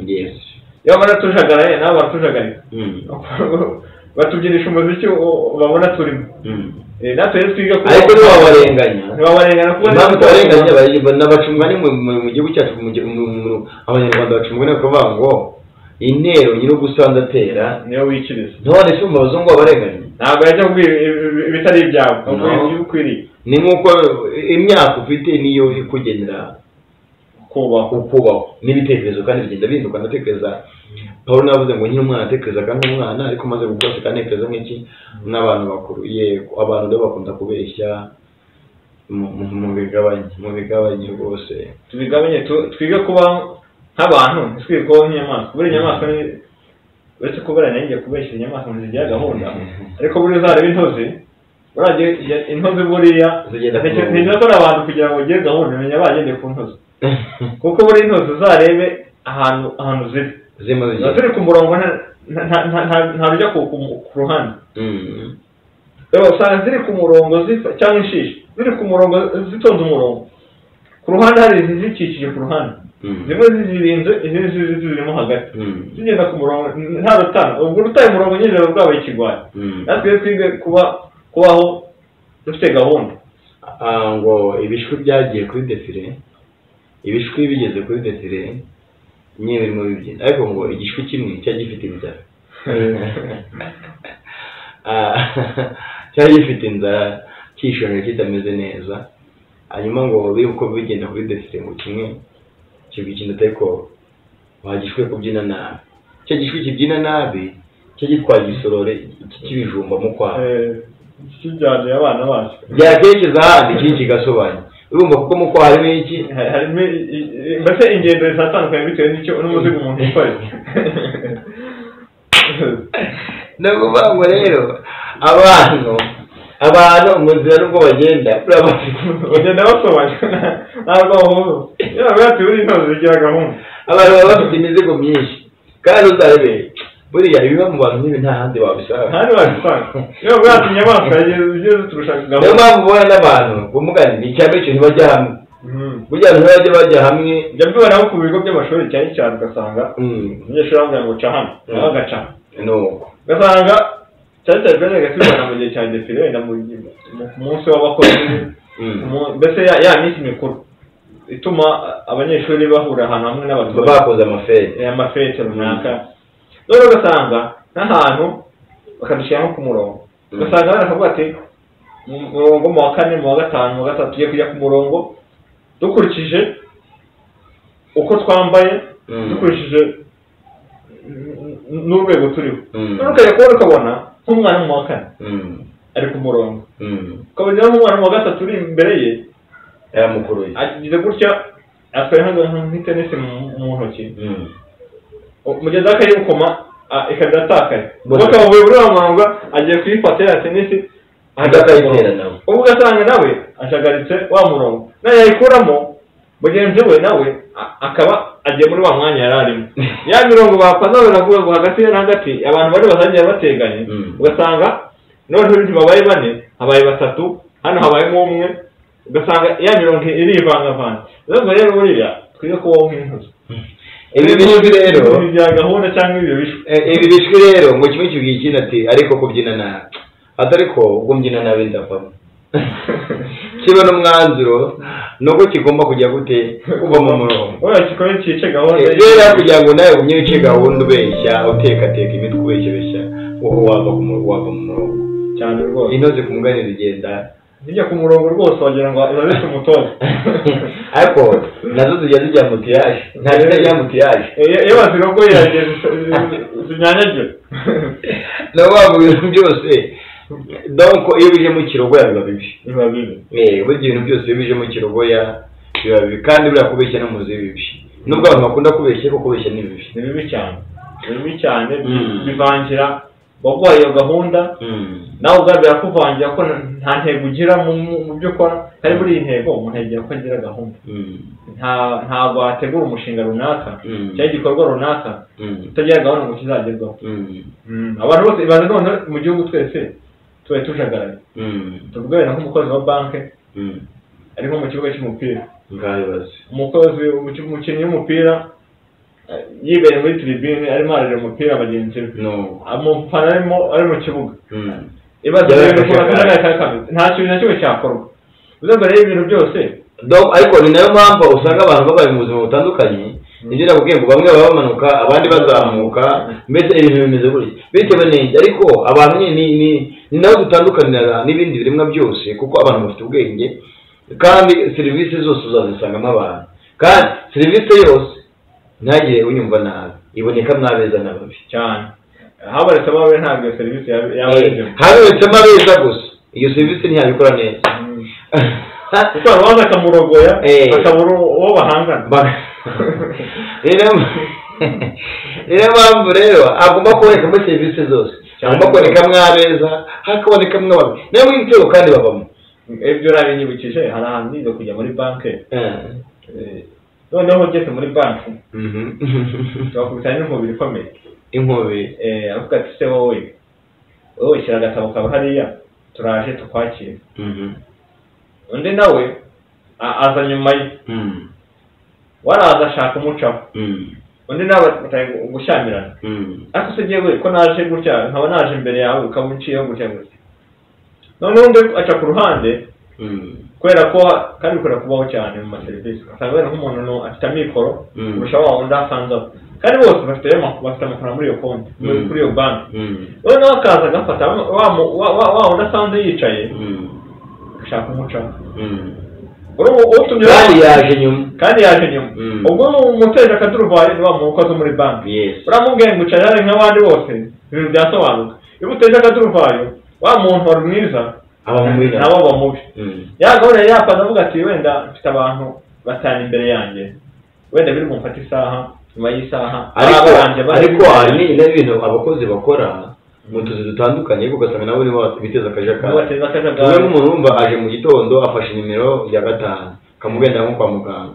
B: iyo baratujagaraye nabo baratujagarika batubyinisha umuziki babona turimo natwe rero twiga kuba
C: ariko
B: ntiwabarenganya
C: kuba ntiwabarenganya n'abacunga ni mu gihugu cyacu abanyarwanda bacunga ni ukuvuga ngo intero nyiri ugusanze atera
B: niyo wikiriza
C: none se mu bazungu babarenganya
B: ntabwo yajya kubwira ibitari ibyabo ahubwo ibyo ukwiriye
C: ni nk'uko imyaka ufite niyo ikugenera kubaho n'ibitekerezo kandi bigenda bihinduka ndatekereza Paul navuze ngo nyine umwana atekerezaga nk'umwana ariko maze gukora kanekereza nk'iki n'abantu bakuru yego abantu rero bakunda kubeshya mu bigabanye rwose
B: tubigabanye twige kuba nk'abantu twige kuba nk'inyamaswa buri nyamaswa ni uretse kubera nanjye kubeshya inyamaswa zigira gahunda ariko buri zareba intozi buriya intozi buriya zigenda ko abantu kugira ngo ugire gahunda umenya bagendeye ku ntozi kuko buri intozi uzarebe ahantu ziri ku murongo nta rujya ku ruhande usanga ziri ku murongo cyangwa inshishi ziri ku murongo zitonze umurongo ku ruhande hari izikikije ku ruhande zimwe zizirinze izindi zirimo hagati zigenda ku murongo nta rutana ubwo rutaye umurongo nyine rwabaye ikigwari natwe twige kubaho dufite gahunda
C: ngo ibishwi byagiye kuri defile ibishwi bigeze kuri defile nyine birimo bibyina ariko ngo igishwi kimwe cyari gifite inzara cyari gifite inzara cyishonje kitameze neza hanyuma ngo biri uko bigenda kuri defile ngo kimwe kibikina ariko wagishwe kubyina nabi cyo gishwi kibyina nabi cyo gitwaye igisorore cy'ibijumba mu kwa
B: kijyanye abana bacu
C: byakerekeza ahandi iki kigasobanya urumva kuko mu kwa harimo iki
B: harimo mbese ingendo zitandukanye bitewe n'icyo n'umuzigo umuntu yikoreye
C: ndakuvuga ngo rero abantu mu nzira n'ubwo bagenda
B: basobanya ntabwo bahuza iyo bati buri intozi zigira gahunda
C: abantu baba bafite imizigo myinshi kandi uzarebe buriya ibiba mu bantu n'ibi nta handi wabisanga
B: iyo bwati inyamaswa zigiye ziturusha gahunda
C: niyo mpamvu ubona n'abantu bumugani ni icyambere ikintu bajya hamwe burya abantu bajya hamwe
B: njya mbibona nko ku bigo by'amashuri cyane cyane ugasanga umunyeshuri aramubwira ngo ca hano nawe agaca ugasanga cyane cyane twajyaga tubibona mu gihe cya defile wenda mu munsi w'abakozi mbese ya minsi mikuru ituma abanyeshuri bahura ahantu hamwe n'abaturage
C: bakoze
B: amafete runaka none ugasanga n'ahantu bakadushyira nko ku murongo ugasanga baravuga ati mu murongo mu wa 4 mu wa 5 mu wa 6 tugiye kujya ku murongo dukurikije uko twambaye dukurikije n'urwego turiho none ukajya kubona ukabona nk'umwana mu wa 4 ari ku murongo ukabona nk'umwana mu wa 3 uri imbere ye
C: yamukuruye
B: agize gutya atwaye nk'itenesi mu ntoki mugeze akayikoma ikadatakaye bakamubuye muri wa murongo agiye kuyifata ya tenisi
C: agakayitera nawe
B: ubu ugasanga nawe ashagaritse wa murongo nawe yayikuramo mugenzi we nawe akaba agiye muri wa mwanya yari arimo ya mirongo bapaza baravuga ngo hagati na hagati abantu bari basangiye bateganye ugasanga noneho ntibabaye bane habaye batatu hano habayemo umwe ugasanga ya mirongo irivangavanga rero buriya twiga kubaho nk'intuzi
C: ibi bishwi rero
B: bya gahunda cyangwa ibyo bishwi
C: ibi bishwi rero ngo kimwe kibwiye ikindi ati ariko kubyina nabi atariko ubwo mbyina nabi ndavamo kiba n'umwanzuro nuko kigomba kujya gute kuva mu murongo
B: oya kikore cyice gahunda
C: rero kugira ngo nawe umye wice gahunda ubeshya utekateka imitwe ubeshyabeshya wava mu murongo
B: cyane rwose
C: inoze kumugani zigenda
B: zijya ku murongo rwose wagira ngo irabise umutoza
C: ariko nazo zijya zijya mutiyaje nta zijya mutiyaje
B: iyo bazirogoye yagiye zinyanyagira
C: no bintu byose donc iyo bije mu kirogoya biba bibi burya ibintu byose iyo bije mu kirogoya biba bibi kandi buriya kubeshya no muzi bibi nubwo abantu bakunda kubeshya ko kubeshya ni bibi
B: cyane bivangira waguhaye iyo gahunda nawe ubwabyo yakuvangira ko nta ntego ugira mu byo ukora kandi muri iyi ntego umuntu agira ko agira gahunda ntabwo wategura umushinga runaka cyangwa igikorwa runaka utagira gahunda ngo kizagerwaho abantu bose ibaze none mu gihugu twese tuba tujagaraye tubwire nk'umukozi wa banki ari nko mu kibuga cy'umupira umukinnyi w'umupira yibereye muri tribune arimo ararira umupira bagenzi be umufana ari mu kibuga ibaze nta kintu na kimwe cyakorwa uzabwo rero ibintu byose
C: ariko ni nayo mpamvu usanga abantu babaye mu buzima butandukanye nibyo nakubwiye ngo bamwe baba bamanuka abandi bazamuka mbese ibintu bimeze gutya bitewe n'iki ariko abantu ni naho dutandukanira n'ibindi biremwa byose kuko abantu bafite ubwenge kandi serivisi zose uzazisangamo abantu kandi serivisi yose ntagire unyumva nabi iboneka mwabeza n'ababi
B: cyane habaretsemo ababe ntabwo iyo serivisi yabaretsemo
C: habaretsemo abeza gusa iyo serivisi ntiyabikora neza
B: kuko arabanza akamurogoya akabura uwo bahangana
C: niyo mpamvu rero agomba kubonekamo serivisi zose agomba kubonekamo abeza hakabonekamo ababi nayo muri ibitego kandi babamo
B: ibyo urabinyibukije hari ahantu nize kujya muri banki noneho ugeze muri banki bakubitana n'inkubiri ikomeye
C: inkubiri
B: avuga ati se wowe shyira agatabo kaba hariya turaje tukwakira undi nawe aza nyuma ye waraza ashaka umucaho undi nawe gushyamirana ariko se ngewe ko naje gutya nkaba naje imbere yawe ukaba unciyeho gutya gutya noneho undi aca ku ruhande kubera ko kandi bikora kubaho cyane mu maserivisi ugasanga wenda nk'umuntu afite amikoro kurusha wa wundi asanzeho kandi bose bafite amafaranga muri iyo konti kuri iyo banki noneho akaza agafata wa wundi asanze yicaye agashaka umucaho kandi yaje nyuma ubwo umuteje akaduruvaye ni wa mukozi wo muri banki uramubwiye ngo ucaye hari nk'abandi bose ibintu byasobanuka iyo uteje akaduruvayo wa muntu wari mwiza nabo bamubi yagahora yapaza avuga ati wenda mfite abantu batanu imbere yanjye wenda biri bumfata isaha nyuma y'isaha
C: ariko hari n'ibintu abakozi bakora mu tuzi dutandukanye ariko ugasanga nabo nibo biteza akajagari umwe nk'umuntu wumva aje mu gitondo afashe nimero ya 5 kamugenda nko kwa muganga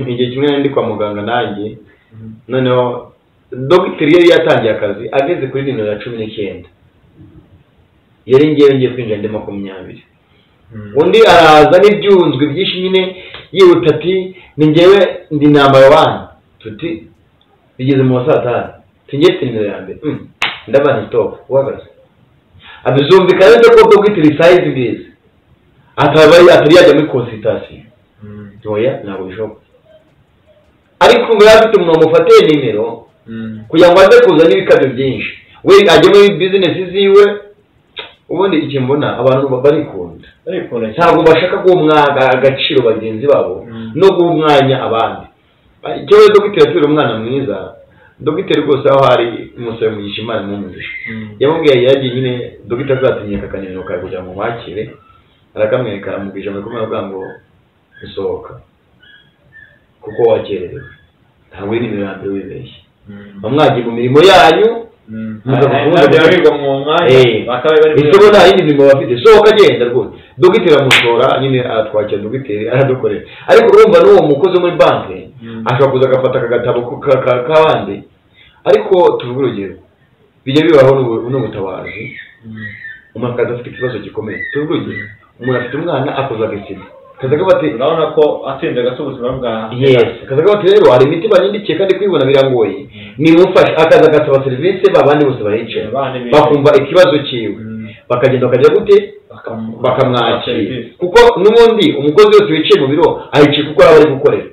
C: igihe kimwe nandi kwa muganga nanjye noneho dogiteri yari yatangiye akazi ageze kuri nimero ya 19 yari ngiye kwinjira ndi 20 undi araza n'ibyunzwe byinshi nyine yihuta ati ni ngewe ndi number 1 tuti bigeze mu saa 5 tingete nimero ya mbere ndabana stop wagaze abizumvikana ko dogiteri size bize atari yajya muri consultation oya ntabwo bishoboka ariko ngo yafite umuntu amufatiye nimero kugira ngo aze kuza n'ibikabyo byinshi we ajye muri business ziwe ubundi iki mbona abantu barikunda ntabwo bashaka guha umwanya agaciro bagenzi babo no guha umwanya abandi icyo we dogiteri atubira umwana mwiza dogiteri rwose aho hari umusore mugisha imana mumugisha yamubwiye yagiye nyine dogiteri azatinyeka akanimero kawe kugira ngo mwakire arakamwereka aramubwije muri kumwe avuga ngo usohoka kuko wakererewe ntabwo uri nimero ya mbere wibeshye bamwagiye mu mirimo yanyu isoko nta yindi mirimo bafite sohoka agenda rwose dogiteri amushora nyine atwakira dogiteri aradukorera ariko urumva n'uwo mukozi muri banki ashobora kuza agafata akagatabo k'abandi ariko tuvuge urugero bijya bibaho n'ubutabazi umuntu akaza afite ikibazo gikomeye tuvuge urugero umuntu afite umwana akoze agasida kazaga bati
B: urabona ko atsinze ubuzima bwa
C: kazaga bati rero hari imiti banyandikiye kandi kwibona birangoye nimufashe akaza agasaba serivisi babandi bose bahicaye bakumva ikibazo cyiwe bakagenda bakajya gute bakamwakira kuko n'ubundi umukozi wese wicaye mu biro ahicaye kuko aba ari gukorera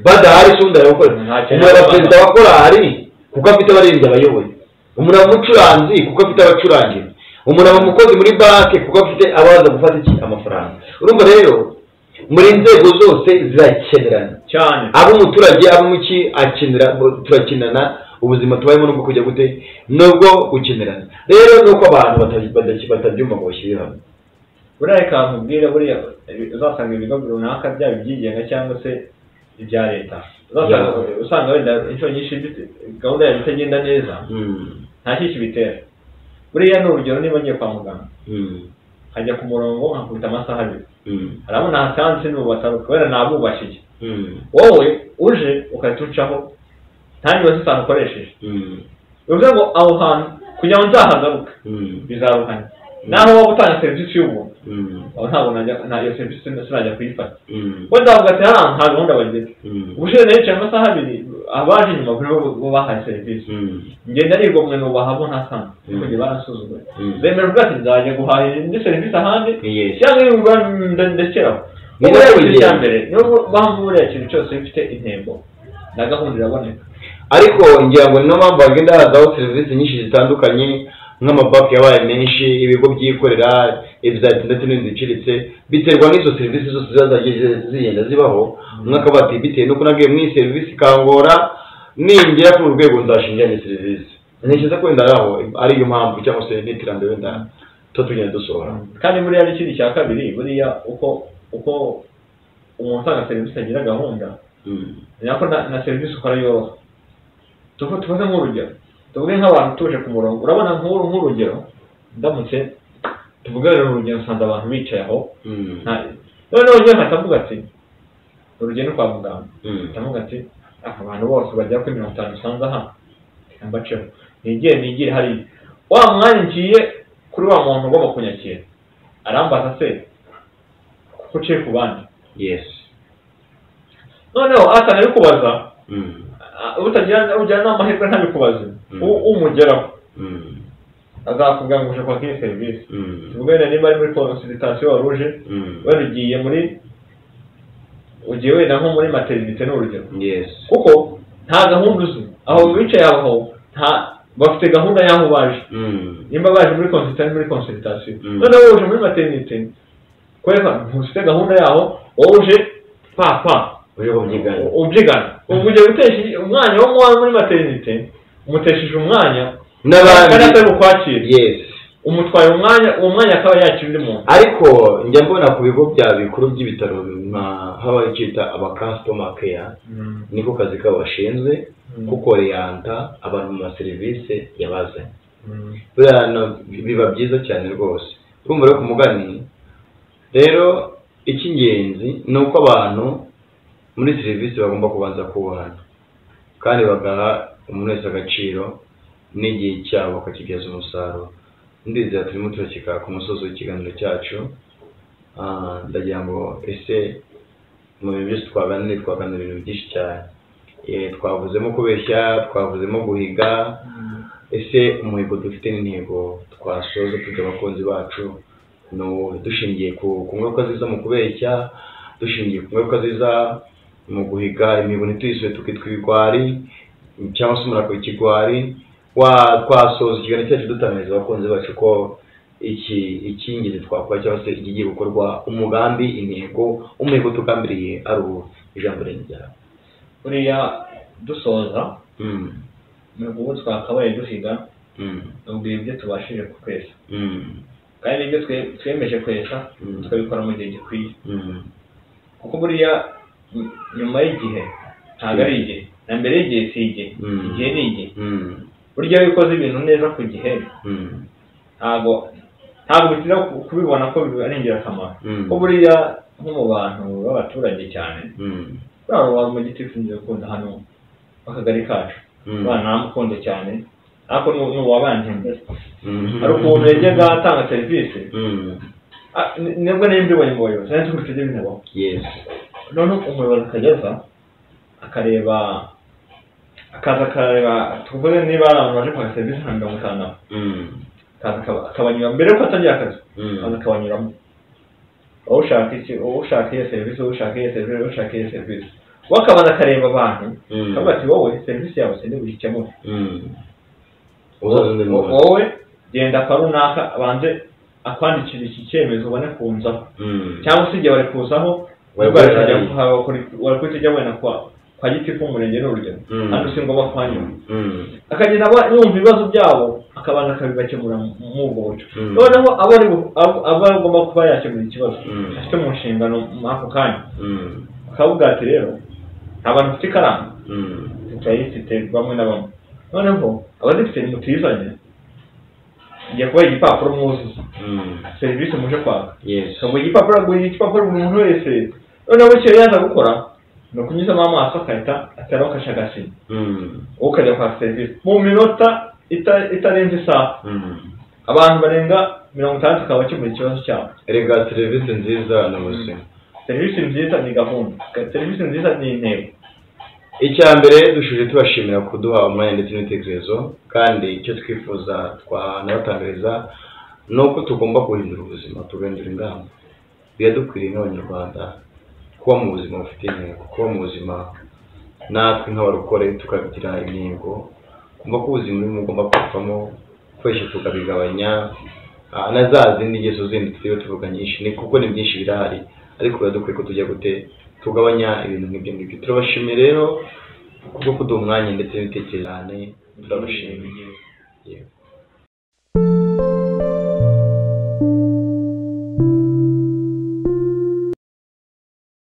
C: badahari se undi ari gukorera umuntu aba perezida wa korali kuko afite abarinzi abayoboye umuntu aba umucuranzi kuko afite abacurangira umuntu aba umukozi muri banki kuko afite abaza gufata amafaranga urumva rero muri nzego zose zirakenerana
B: cyane
C: abo umuturage abo muki akenera turakinana ubuzima tubayemo nubwo kujya gute nubwo gukenerana rero nuko abantu batabyumva ngo bashyire hamwe
B: buriya reka nkubwire buriya uzasanga ibigo runaka byaba ibyigenga cyangwa se ibya leta usanga wenda inshuro nyinshi gahunda yawe itagenda neza nta kintu kibitera buriya ni urugero niba ngiye kwa muganga hajya ku murongo nkakubita amasaha abiri harabona hasanze n'ububataru kubera nabubashije wowe uje ugahita ucaho nta niba zitanu ukoresheje bivuze ngo aho hantu kugira ngo nzahagaruke bizaruhanya naho waba utanga serivisi y'ubuntu aho ntabwo iyo serivisi sinajya kuyifata kuko ndavuga ati hariya nta gahunda bageze ubushize nayicaye amasaha abiri abaje inyuma kuri bo bahaye serivisi ngenda nigomwe n'ubahabo ntasanzwe kuko barasuzuguye zemera ubwo ati nzajya guhahira indi serivisi ahandi cyangwa ndekeraho icya mbere niyo mpamvu buriya kintu cyose bifite intego na gahunda iraboneka
C: ariko ngira ngo niyo mpamvu hagenda hazaho serivisi nyinshi zitandukanye nk'amabanki yabaye menshi ibigo byikorera ibizahita ndetse n'ibindi biciriritse biterwa n'izo serivisi zose zagiye zigenda zibaho umwaka bati bitewe nuko nagiye mu iyi serivisi kangora ningera ku rwego nzashingira ni serivisi ntekereza ko wenda aho ariyo mpamvu cyangwa se n'iterambere wenda tugenda dusohora
B: kandi buriya n'ikindi cya kabiri buriya uko umuntu utanga serivisi agira gahunda ni nako na serivisi ukora yoroha tuvuze nk'urugero tuvuge nk'abantu tuje ku murongo urabona nk'urugero ndamutse tuvuge urugero usanze abantu bicaye aho noneho njyewe nkatavuga ati urugendo kwa muganga ndavuga ati abantu bose bajya kuri 50 usanze aha mbaceho nigire hari wa mwanya ngiye kuri wa muntu ugomba kunyakira arambaza se kuko uciye ku bandi noneho atana yo kubaza ujyana n'amahirwe ntabikubaze umugeraho azakubwira ngo uje kwakira serivisi tuvuge niba ari muri consultation waruje wenda ugiye wenda nko muri maternité n'urugero kuko nta gahunda uzi aho wicaye aho bafite gahunda y'aho baje nimba baje muri consultation noneho uje muri maternité kweva ntufite gahunda yaho wowe uje ubyigana ugiye gutesha umwanya wo muri maternité umutesheje umwanya
C: n'abandi
B: atari ukwakira umutwaye uwo mwanya akaba yakira undi muntu
C: ariko njya mbona ku bigo bya bikuru by'ibitaro haba icyita aba customer care niko kazi kabo bashinzwe kuko reyanta abantu mu maserivisi yabazanye biba byiza cyane rwose urumva rero ku mugani rero icy'ingenzi ni uko abantu muri serivisi bagomba kubanza kubahana kandi bagaha umuntu wese agaciro n'igihe cyabo bakakigeza umusaruro ndizera turimo turakika ku musozi w'ikiganiro cyacu ndagira ngo ese mu bintu byose twaganira ibintu byinshi cyane twavuzemo kubeshya twavuzemo guhiga ese umuhigo dufite n'intego twasoza tujya abakunzi bacu dushingiye ku ngaruka ziza mu kubeshya dushingiye ku ngaruka ziza mu guhiga imihigo ntituyisuye tukitwa ibigwari cyangwa se umuntu akaba ikigwari twasoza ikiganiro cyacu dutangiza abakunzi bacu ko icy'ingenzi twakora cyangwa se ikigiye gukorwa umugambi intego umuhigo tugambiriye ari ijambo ry'inzara
B: buriya dusoza mu rugo twakabaye duhiga ubwira ibyo tubashije kwesa kandi ibyo twemeje kwesa tukabikora mu gihe gikwiye kuko buriya nyuma y'igihe ntabwo ari igihe na mbere y'igihe si igihe ni igihe burya iyo ukoze ibintu neza ku gihe ntabwo bitinda kubibona ko ari ingirakamaro ko buriya nko mu bantu b'abaturage cyane baba mu giti tuzi gukunda hano akagari kacu bana namukunde cyane ariko n'uwabanje ari ukuntu yajyaga atanga serivisi nibwo n'imbibonye mu bayobozi nari turi tujye binabo none umuyobozi akageza akaza tuvuge niba ari abantu baje kwaka serivisi nka 50 akabanyura mbere yuko atangira akazi akabanyuramo ushaka iyo serivisi wakabanza akareba abantu akavuga ati wowe serivisi yawe sende uyikemure wowe genda kwa runaka abanze akwandikira iki cyemezo ubone kunzaho cyangwa se igihe bari kuzaho wari kujya wenda kwa giti k'umurenge n'urugero kandi si ngombwa kwanyura akagenda yumva ibibazo byabo akabanza akabibakemura mu ubwo buryo noneho aba agomba kuba yakemura ikibazo afite mu nshingano ako kanya akavuga ati rero abantu bafite ikaramu tutayifite bamwe na bamwe noneho abazifite mutizanye igiye kubaha igipapuro mwuzuza serivisi muje kwaka kaguha igipapuro buri muntu wese noneho icyo yaza gukora ni ukunyuzamo amaso akahita ateraho akashagashira wowe ukajya kwaka serivisi mu minota itarenze isaha abantu barenga 50 akaba bakemura ikibazo cyabo.
C: Erega serivisi nziza ni ubuzima.
B: Serivisi nziza ni gahunda, serivisi nziza ni intego.
C: Icya mbere dushuje tubashimira kuduha umwanya ndetse n'ibitekerezo, kandi icyo twifuza twanabatangariza nuko tugomba guhindura ubuzima, tugahindura ingamba. Biradukwiriye nk'Abanyarwanda kuba mu buzima bufite intego, kuba mu buzima natwe nk'abarokore tukagira intego, kumva ko ubuzima bugomba kuvamo twese tukabigabanya, na za zindi ngeso zindi turiho tuvuganyisha, ni kuko ni byinshi birahari, ariko biradukwiye ko tujya gute tugabanya ibintu nk'ibyo ngibyo. Turabashimira rero kubwo kuduha umwanya ndetse n'ibitekerezo, turabashimira.